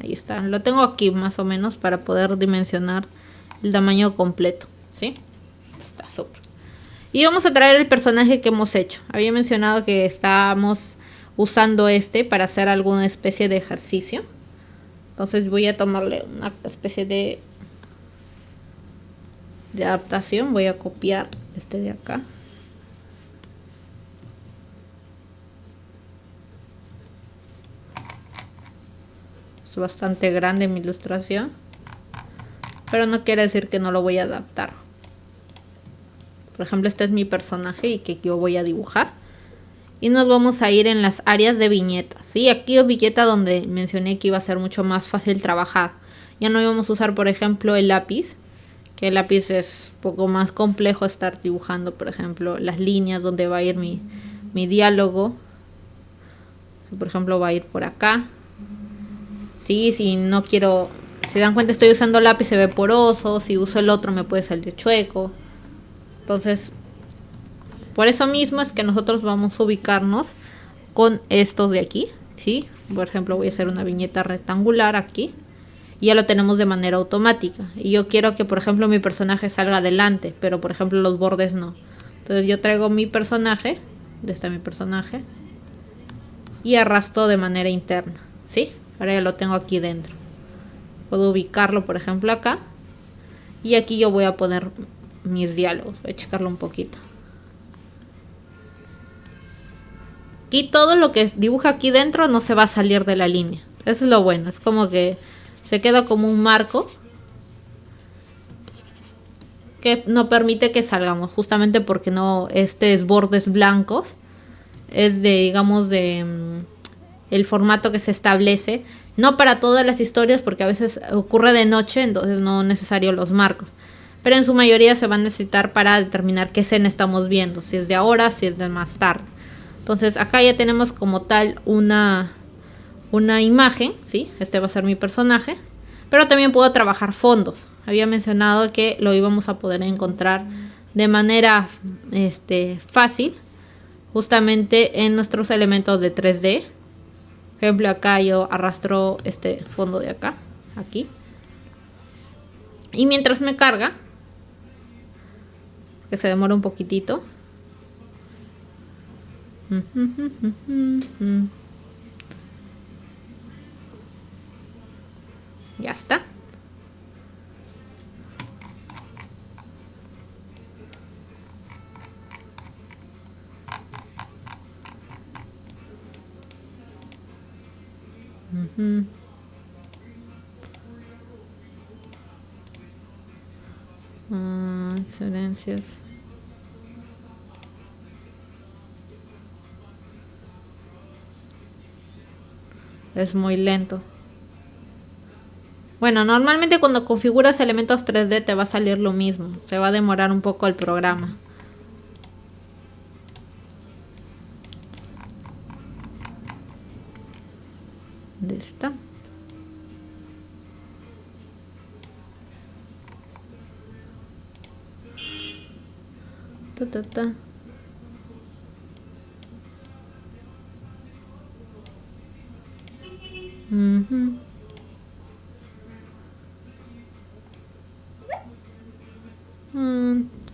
A: Ahí está, lo tengo aquí más o menos para poder dimensionar el tamaño completo, ¿sí? Está súper. Y vamos a traer el personaje que hemos hecho. Había mencionado que estábamos usando para hacer alguna especie de ejercicio. Entonces voy a tomarle una especie de adaptación. Voy a copiar de acá. Bastante grande mi ilustración, pero no quiere decir que no lo voy a adaptar. Por ejemplo, este es mi personaje y que yo voy a dibujar, y nos vamos a ir en las áreas de viñetas, ¿sí? Aquí es viñeta donde mencioné que iba a ser mucho más fácil trabajar. Ya no íbamos a usar, por ejemplo, el lápiz, que el lápiz es un poco más complejo estar dibujando, por ejemplo, las líneas donde va a ir mi diálogo. Por ejemplo, va a ir por acá. Sí, si no quiero, si dan cuenta, estoy usando lápiz, se ve poroso. Si uso el otro me puede salir chueco. Entonces, por eso mismo es que nosotros vamos a ubicarnos con estos de aquí, ¿sí? Por ejemplo, voy a hacer una viñeta rectangular aquí. Y ya lo tenemos de manera automática. Y yo quiero que, por ejemplo, mi personaje salga adelante, pero, por ejemplo, los bordes no. Entonces yo traigo mi personaje, mi personaje, y arrastro de manera interna, ¿sí? Ahora ya lo tengo aquí dentro. Puedo ubicarlo, por ejemplo, acá. Y aquí yo voy a poner mis diálogos. Voy a checarlo un poquito. Aquí todo lo que dibuja aquí dentro no se va a salir de la línea. Eso es lo bueno. Es como que se queda como un marco que no permite que salgamos. Justamente porque no, es bordes blancos. Es digamos, el formato que se establece, no para todas las historias, porque a veces ocurre de noche, entonces no es necesario los marcos, pero en su mayoría se van a necesitar para determinar qué escena estamos viendo, si es de ahora, si es de más tarde. Entonces acá ya tenemos como tal una imagen, ¿sí? Va a ser mi personaje, pero también puedo trabajar fondos. Había mencionado que lo íbamos a poder encontrar de manera fácil justamente en nuestros elementos de 3D. Por ejemplo, acá yo arrastro este fondo de acá, aquí. Y mientras me carga, que se demora un poquitito. Ya está. Inferencias. Es muy lento. Bueno, normalmente cuando configuras elementos 3D te va a salir lo mismo. Se va a demorar un poco el programa. ¿Dónde está? Ta, ta, ta.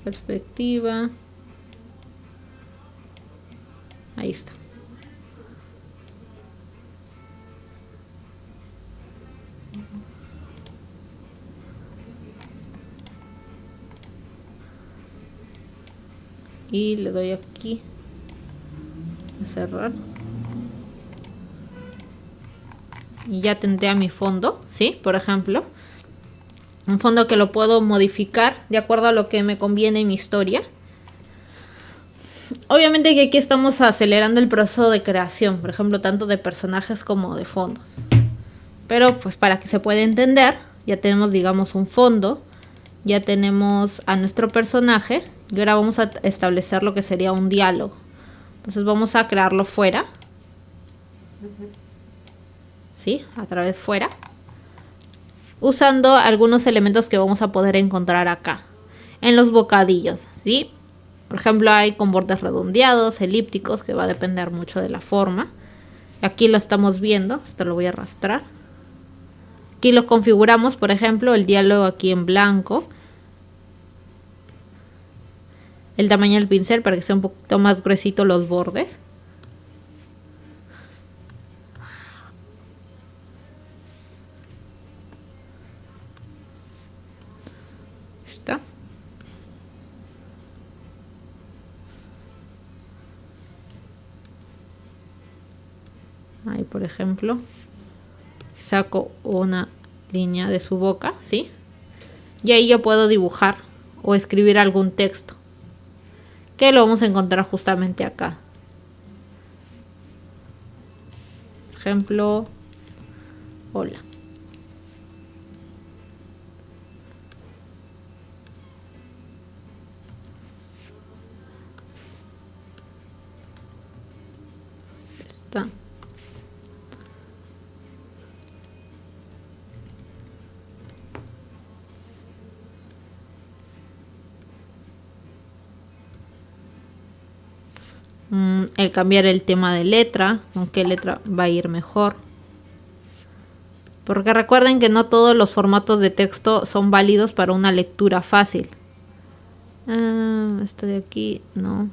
A: Perspectiva. Ahí está. Y le doy aquí a cerrar. Y ya tendría mi fondo, ¿sí? Por ejemplo, un fondo que lo puedo modificar de acuerdo a lo que me conviene en mi historia. Obviamente que aquí estamos acelerando el proceso de creación, por ejemplo, tanto de personajes como de fondos. Pero pues para que se pueda entender, ya tenemos, digamos, un fondo, ya tenemos a nuestro personaje y ahora vamos a establecer lo que sería un diálogo. Entonces vamos a crearlo fuera. ¿Sí? A través fuera. Usando algunos elementos que vamos a poder encontrar acá. En los bocadillos, ¿sí? Por ejemplo, hay con bordes redondeados, elípticos, que va a depender mucho de la forma. Aquí lo estamos viendo. Esto lo voy a arrastrar. Aquí lo configuramos, por ejemplo, el diálogo aquí en blanco. El tamaño del pincel para que sea un poquito más gruesito los bordes. Está. Ahí, por ejemplo, saco una línea de su boca, ¿sí? Y ahí yo puedo dibujar o escribir algún texto, que lo vamos a encontrar justamente acá. Por ejemplo, hola. Está. El cambiar el tema de letra, con qué letra va a ir mejor. Porque recuerden que no todos los formatos de texto son válidos para una lectura fácil. Esto de aquí, no.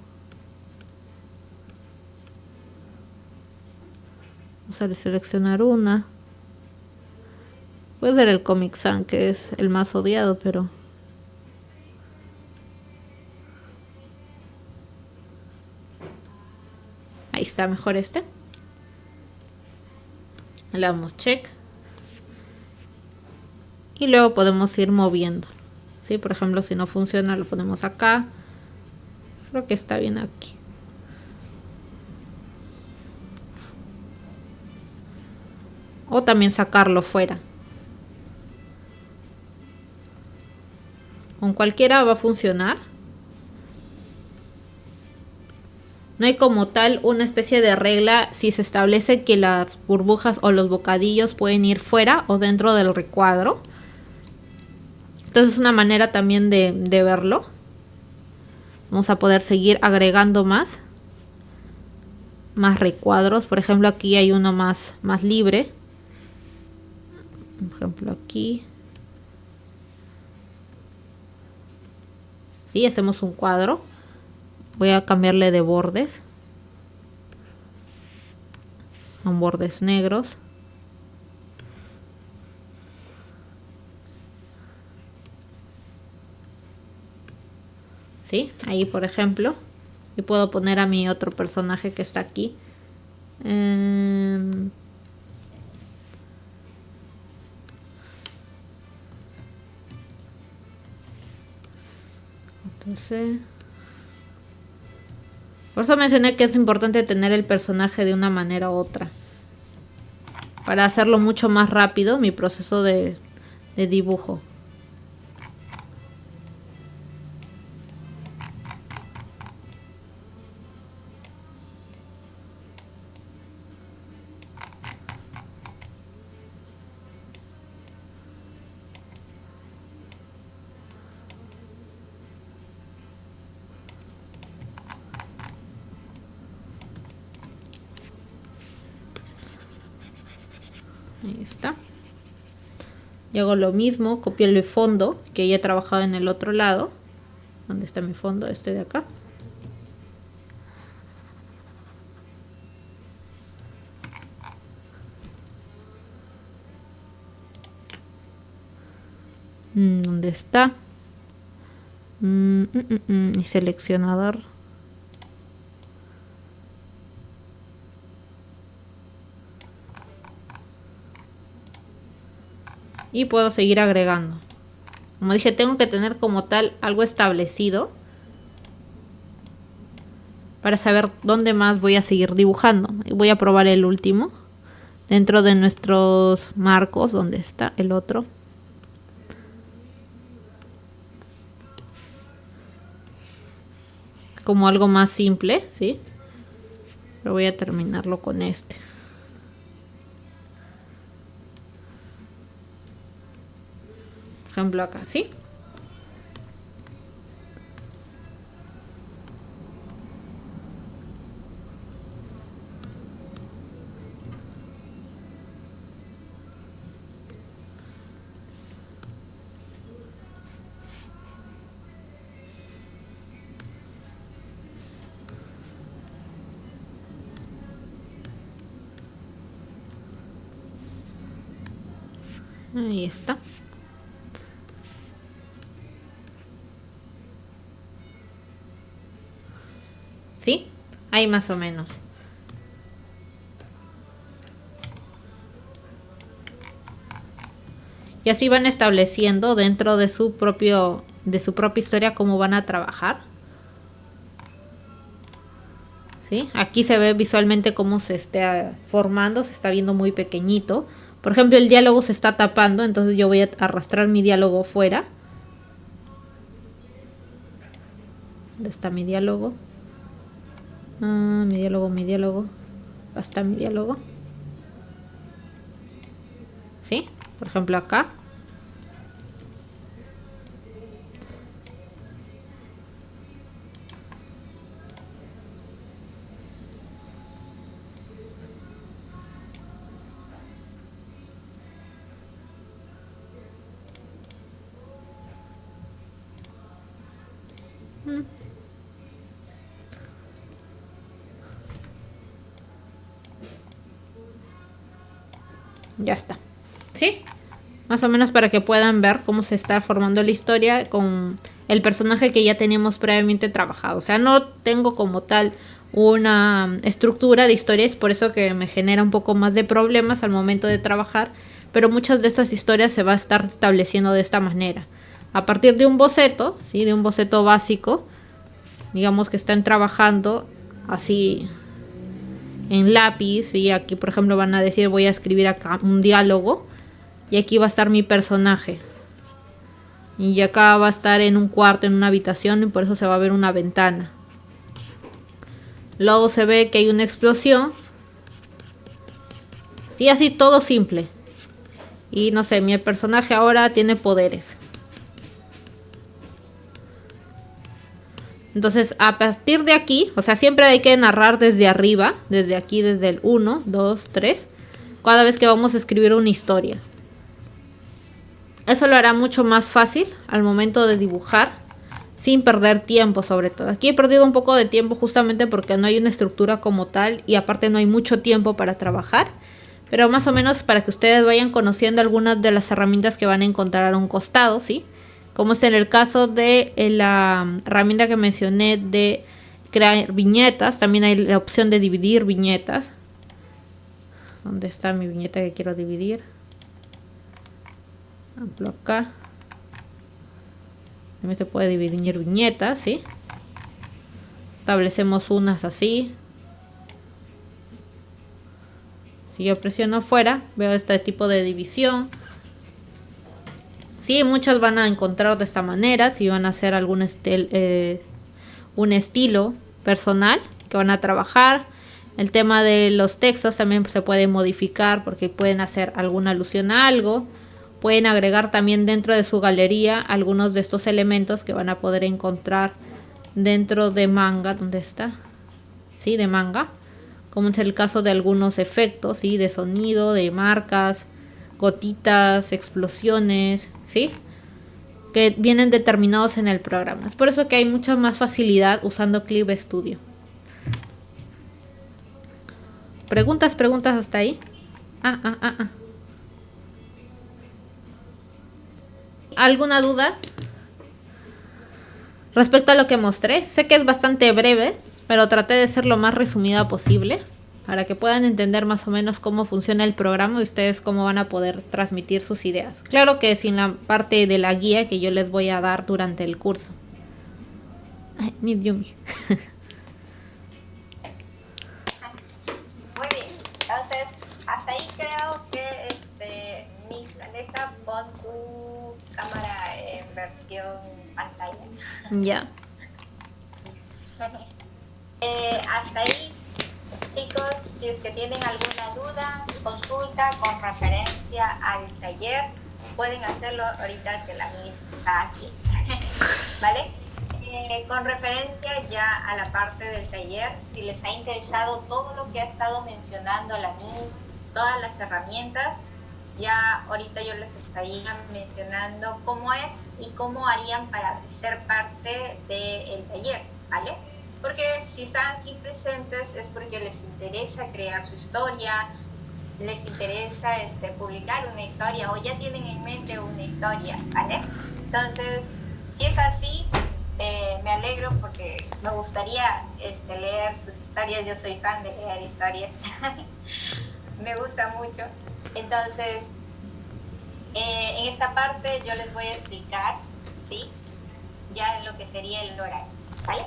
A: Vamos a seleccionar una. Puede ser el Comic Sans, que es el más odiado, pero... Ahí está, mejor este. Le damos check. Y luego podemos ir moviendo. ¿Sí? Por ejemplo, si no funciona, lo ponemos acá. Creo que está bien aquí. O también sacarlo fuera. Con cualquiera va a funcionar. No hay como tal una especie de regla si se establece que las burbujas o los bocadillos pueden ir fuera o dentro del recuadro. Entonces es una manera también de verlo. Vamos a poder seguir agregando más. más recuadros. Por ejemplo, aquí hay uno más libre. Por ejemplo, aquí. Sí, hacemos un cuadro. Voy a cambiarle de bordes. Son bordes negros. ¿Sí? Ahí, por ejemplo. Y puedo poner a mi otro personaje que está aquí. Entonces, por eso mencioné que es importante tener el personaje de una manera u otra. Para hacerlo mucho más rápido mi proceso de dibujo. Ahí está. Y hago lo mismo, copio el fondo que ya he trabajado en el otro lado. ¿Dónde está mi fondo? Este de acá. ¿Dónde está? Mi seleccionador. Y puedo seguir agregando. Como dije, tengo que tener como tal algo establecido para saber dónde más voy a seguir dibujando. Y voy a probar el último dentro de nuestros marcos. ¿Dónde está el otro? Como algo más simple, ¿sí? Pero voy a terminarlo con este. Por ejemplo acá, ¿sí? Ahí está. ¿Sí? Ahí más o menos. Y así van estableciendo dentro de su propia historia cómo van a trabajar. ¿Sí? Aquí se ve visualmente cómo se está formando, se está viendo muy pequeñito. Por ejemplo, el diálogo se está tapando, entonces yo voy a arrastrar mi diálogo fuera. ¿Dónde está mi diálogo? Mi diálogo. Acá está mi diálogo. ¿Sí? Por ejemplo, acá. Ya está. ¿Sí? Más o menos para que puedan ver cómo se está formando la historia con el personaje que ya teníamos previamente trabajado. O sea, no tengo como tal una estructura de historia, es por eso que me genera un poco más de problemas al momento de trabajar, pero muchas de estas historias se va a estar estableciendo de esta manera. A partir de un boceto, ¿sí? De un boceto básico, digamos que están trabajando así en lápiz, y aquí por ejemplo van a decir voy a escribir acá un diálogo y aquí va a estar mi personaje y acá va a estar en un cuarto, en una habitación, y por eso se va a ver una ventana. Luego se ve que hay una explosión, y así todo simple. Y no sé, mi personaje ahora tiene poderes. Entonces, a partir de aquí, o sea, siempre hay que narrar desde arriba, desde aquí, desde el 1, 2, 3, cada vez que vamos a escribir una historia. Eso lo hará mucho más fácil al momento de dibujar, sin perder tiempo sobre todo. Aquí he perdido un poco de tiempo justamente porque no hay una estructura como tal y aparte no hay mucho tiempo para trabajar. Pero más o menos para que ustedes vayan conociendo algunas de las herramientas que van a encontrar a un costado, ¿sí? Como es en el caso de la herramienta que mencioné de crear viñetas. También hay la opción de dividir viñetas. ¿Dónde está mi viñeta que quiero dividir? Por acá. También se puede dividir viñetas, ¿sí? Establecemos unas así. Si yo presiono fuera, veo este tipo de división. Sí, muchas van a encontrar de esta manera. Si van a hacer algún un estilo personal que van a trabajar. El tema de los textos también se puede modificar porque pueden hacer alguna alusión a algo. Pueden agregar también dentro de su galería algunos de estos elementos que van a poder encontrar dentro de manga. ¿Dónde está? Sí, de manga. Como es el caso de algunos efectos, ¿sí? De sonido, de marcas, gotitas, explosiones, ¿sí? Que vienen determinados en el programa. Es por eso que hay mucha más facilidad usando Clip Studio. ¿Preguntas hasta ahí? ¿Alguna duda respecto a lo que mostré? Sé que es bastante breve, pero traté de ser lo más resumida posible para que puedan entender más o menos cómo funciona el programa y ustedes cómo van a poder transmitir sus ideas. Claro que sin la parte de la guía que yo les voy a dar durante el curso. Ay, mi Yumi.
B: Muy bien, entonces hasta ahí creo que Miss Alessa, pon tu cámara en versión pantalla.
A: Ya.
B: Hasta ahí, chicos, si es que tienen alguna duda, consulta con referencia al taller, pueden hacerlo ahorita que la Miss está aquí. ¿Vale? Con referencia ya a la parte del taller, si les ha interesado todo lo que ha estado mencionando la Miss, todas las herramientas, ya ahorita yo les estaría mencionando cómo es y cómo harían para ser parte del taller, ¿vale? Porque si están aquí presentes es porque les interesa crear su historia, les interesa publicar una historia o ya tienen en mente una historia, ¿vale? Entonces, si es así, me alegro porque me gustaría leer sus historias. Yo soy fan de leer historias. Me gusta mucho. Entonces, en esta parte yo les voy a explicar, ¿sí? Ya lo que sería el horario, ¿vale?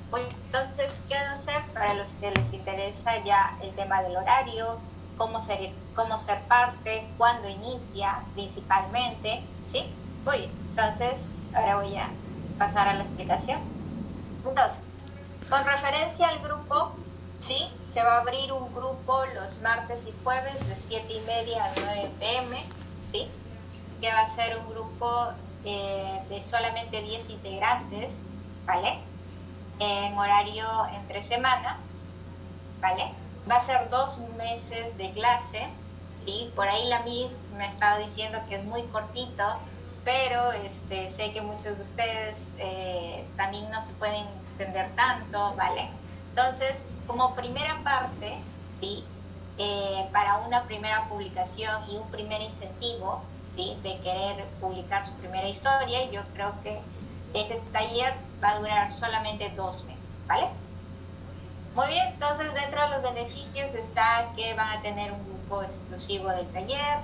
B: Entonces, quédense para los que les interesa ya el tema del horario, cómo ser parte, cuándo inicia principalmente, ¿sí? Muy bien, entonces ahora voy a pasar a la explicación. Entonces, con referencia al grupo, ¿sí? Se va a abrir un grupo los martes y jueves de 7:30 a 9 p.m., ¿sí? Que va a ser un grupo de solamente 10 integrantes, ¿vale? En horario entre semana, ¿vale? Va a ser 2 meses de clase, ¿sí? Por ahí la Miss me ha estado diciendo que es muy cortito, pero sé que muchos de ustedes también no se pueden extender tanto, ¿vale? Entonces, como primera parte, ¿sí? Para una primera publicación y un primer incentivo, ¿sí? De querer publicar su primera historia, yo creo que este taller va a durar solamente 2 meses, ¿vale? Muy bien, entonces dentro de los beneficios está que van a tener un grupo exclusivo del taller,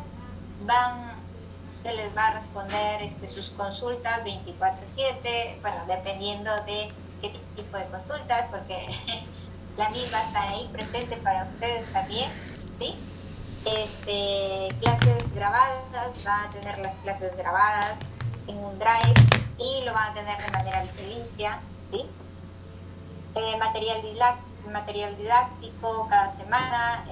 B: se les va a responder sus consultas 24/7, bueno, dependiendo de qué tipo de consultas, porque la misma está ahí presente para ustedes también, ¿sí? Clases grabadas, van a tener las clases grabadas en un drive y lo van a tener de manera vitalicia, ¿sí? Material didáctico cada semana,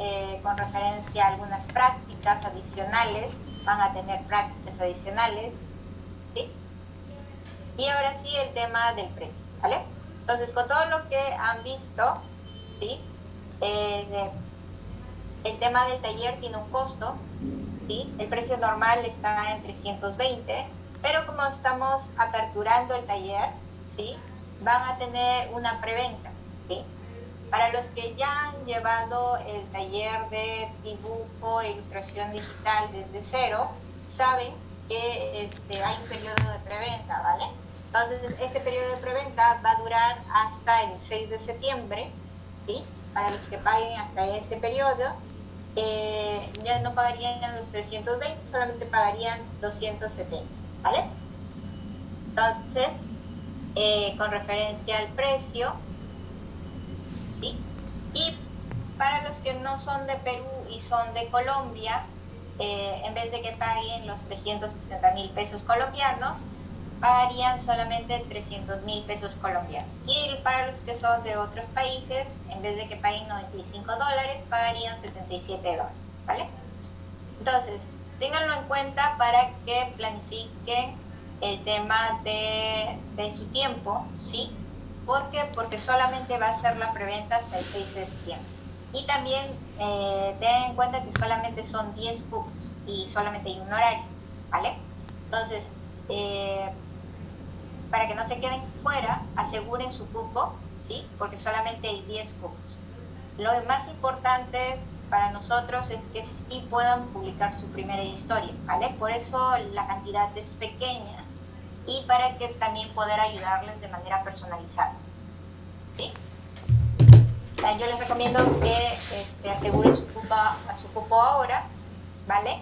B: con referencia a algunas prácticas adicionales, van a tener prácticas adicionales, ¿sí? Y ahora sí el tema del precio, ¿vale? Entonces, con todo lo que han visto, ¿sí? El tema del taller tiene un costo, ¿sí? El precio normal está en 320, pero como estamos aperturando el taller, ¿sí? Van a tener una preventa, ¿sí? Para los que ya han llevado el taller de dibujo e ilustración digital desde cero, saben que hay un periodo de preventa, ¿vale? Entonces, este periodo de preventa va a durar hasta el 6 de septiembre, ¿sí? Para los que paguen hasta ese periodo, ya no pagarían los 320, solamente pagarían 270, ¿vale? Entonces, con referencia al precio, ¿sí? Y para los que no son de Perú y son de Colombia, en vez de que paguen los 360.000 pesos colombianos, pagarían solamente 300.000 pesos colombianos. Y para los que son de otros países, en vez de que paguen $95, pagarían $77, ¿vale? Entonces, ténganlo en cuenta para que planifiquen el tema de su tiempo, ¿sí? ¿Por qué? Porque solamente va a ser la preventa hasta el 6 de septiembre. Y también tengan en cuenta que solamente son 10 cupos y solamente hay un horario, ¿vale? Entonces, para que no se queden fuera, aseguren su cupo, ¿sí? Porque solamente hay 10 cupos. Lo más importante para nosotros es que sí puedan publicar su primera historia, ¿vale? Por eso la cantidad es pequeña y para que también poder ayudarles de manera personalizada, ¿sí? Yo les recomiendo que aseguren su cupo ahora, ¿vale?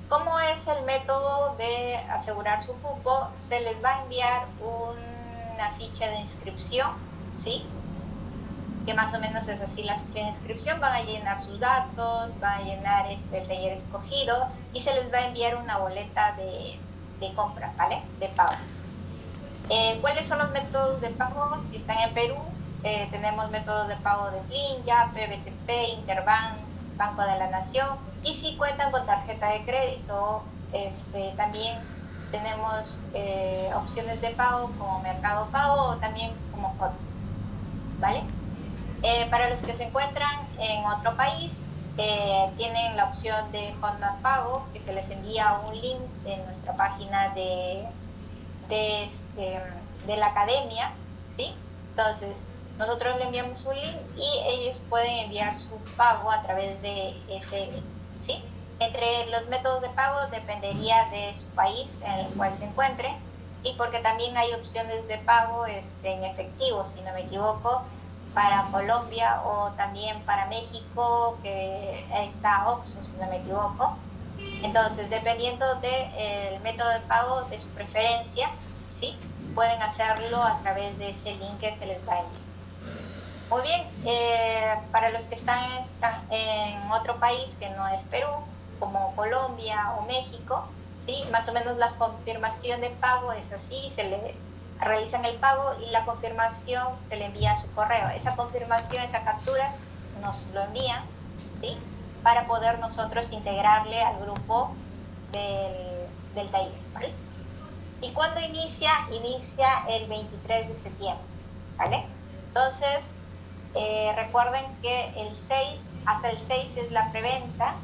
B: ¿Cómo es el método de asegurar su cupo? Se les va a enviar una ficha de inscripción, ¿sí? Que más o menos es así la ficha de inscripción. Van a llenar sus datos, van a llenar el taller escogido y se les va a enviar una boleta de compra, ¿vale? De pago. ¿Cuáles son los métodos de pago? Si están en Perú, tenemos métodos de pago de Plin, Yape, BCP, Interbank, Banco de la Nación. Y si cuentan con tarjeta de crédito, también tenemos opciones de pago como Mercado Pago o también como Hot, ¿vale? Para los que se encuentran en otro país, tienen la opción de Hotmart Pago, que se les envía un link en nuestra página de la academia, ¿sí? Entonces, nosotros le enviamos un link y ellos pueden enviar su pago a través de ese link, ¿sí? Entre los métodos de pago dependería de su país en el cual se encuentre, ¿sí? Porque también hay opciones de pago en efectivo, si no me equivoco, para Colombia o también para México, que está OXXO, si no me equivoco. Entonces, dependiendo del método de pago de su preferencia, ¿sí? Pueden hacerlo a través de ese link que se les va a enviar. Muy bien, para los que están en otro país que no es Perú, como Colombia o México, ¿sí? Más o menos la confirmación de pago es así, se le realizan el pago y la confirmación se le envía a su correo. Esa confirmación, esa captura, nos lo envían, ¿sí? Para poder nosotros integrarle al grupo del taller, ¿vale? ¿Y cuándo inicia? Inicia el 23 de septiembre, ¿vale? Entonces, recuerden que hasta el 6 es la preventa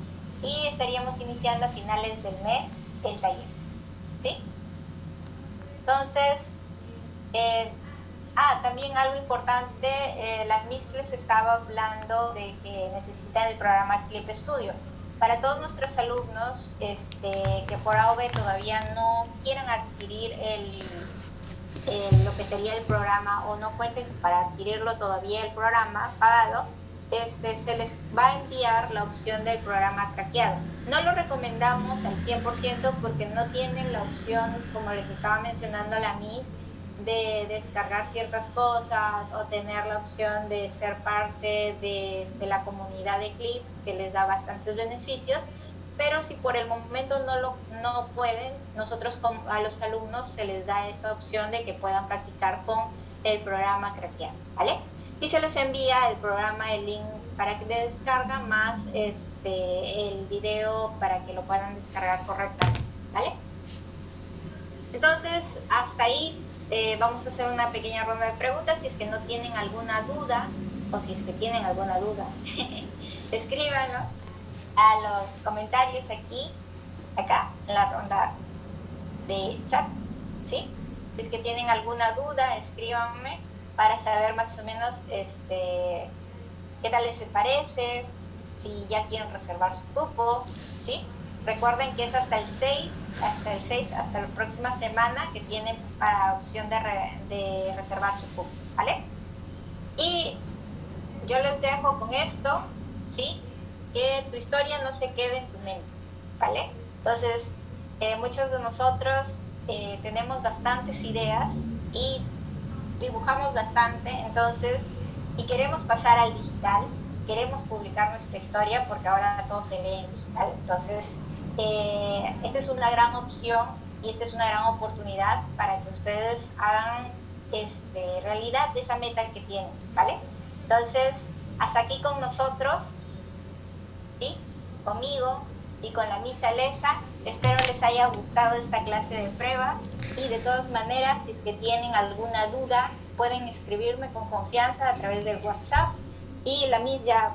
B: y estaríamos iniciando a finales del mes el taller, ¿sí? Entonces, también algo importante, la Miss les estaba hablando de que necesitan el programa Clip Studio. Para todos nuestros alumnos que por AOB todavía no quieran adquirir lo que sería el programa o no cuenten para adquirirlo todavía el programa pagado, se les va a enviar la opción del programa craqueado. No lo recomendamos al 100% porque no tienen la opción, como les estaba mencionando la Miss, de descargar ciertas cosas o tener la opción de ser parte de la comunidad de Clip, que les da bastantes beneficios. Pero si por el momento no pueden, nosotros a los alumnos se les da esta opción de que puedan practicar con el programa craqueado, ¿vale? Y se les envía el programa, el link para que descarga más el video para que lo puedan descargar correctamente, ¿vale? Entonces, hasta ahí vamos a hacer una pequeña ronda de preguntas. Si es que no tienen alguna duda, o si es que tienen alguna duda, escríbanlo a los comentarios acá, en la ronda de chat, ¿sí? Si es que tienen alguna duda, escríbanme para saber más o menos qué tal les parece, si ya quieren reservar su cupo, ¿sí? Recuerden que es hasta el 6, hasta la próxima semana que tienen para opción de reservar su cupo, ¿vale? Y yo les dejo con esto, ¿sí? Que tu historia no se quede en tu mente, ¿vale? Entonces, muchos de nosotros tenemos bastantes ideas y dibujamos bastante, entonces, y queremos pasar al digital, queremos publicar nuestra historia porque ahora todo se lee en digital, entonces esta es una gran opción y esta es una gran oportunidad para que ustedes hagan realidad esa meta que tienen, ¿vale? Entonces, hasta aquí con nosotros, ¿sí? Conmigo y con la Misa Lesa. Espero les haya gustado esta clase de prueba y de todas maneras, si es que tienen alguna duda, pueden escribirme con confianza a través del WhatsApp y la Miss ya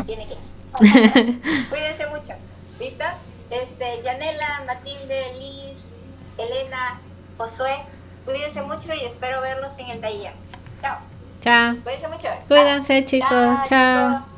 B: tiene que ir. Cuídense mucho, ¿listo? Yanela, Matilde, Liz, Elena, Josué, cuídense mucho y espero verlos en el taller. Chao.
A: Chao.
B: Cuídense mucho.
A: Cuídense, chicos. Chao.
B: Chicos.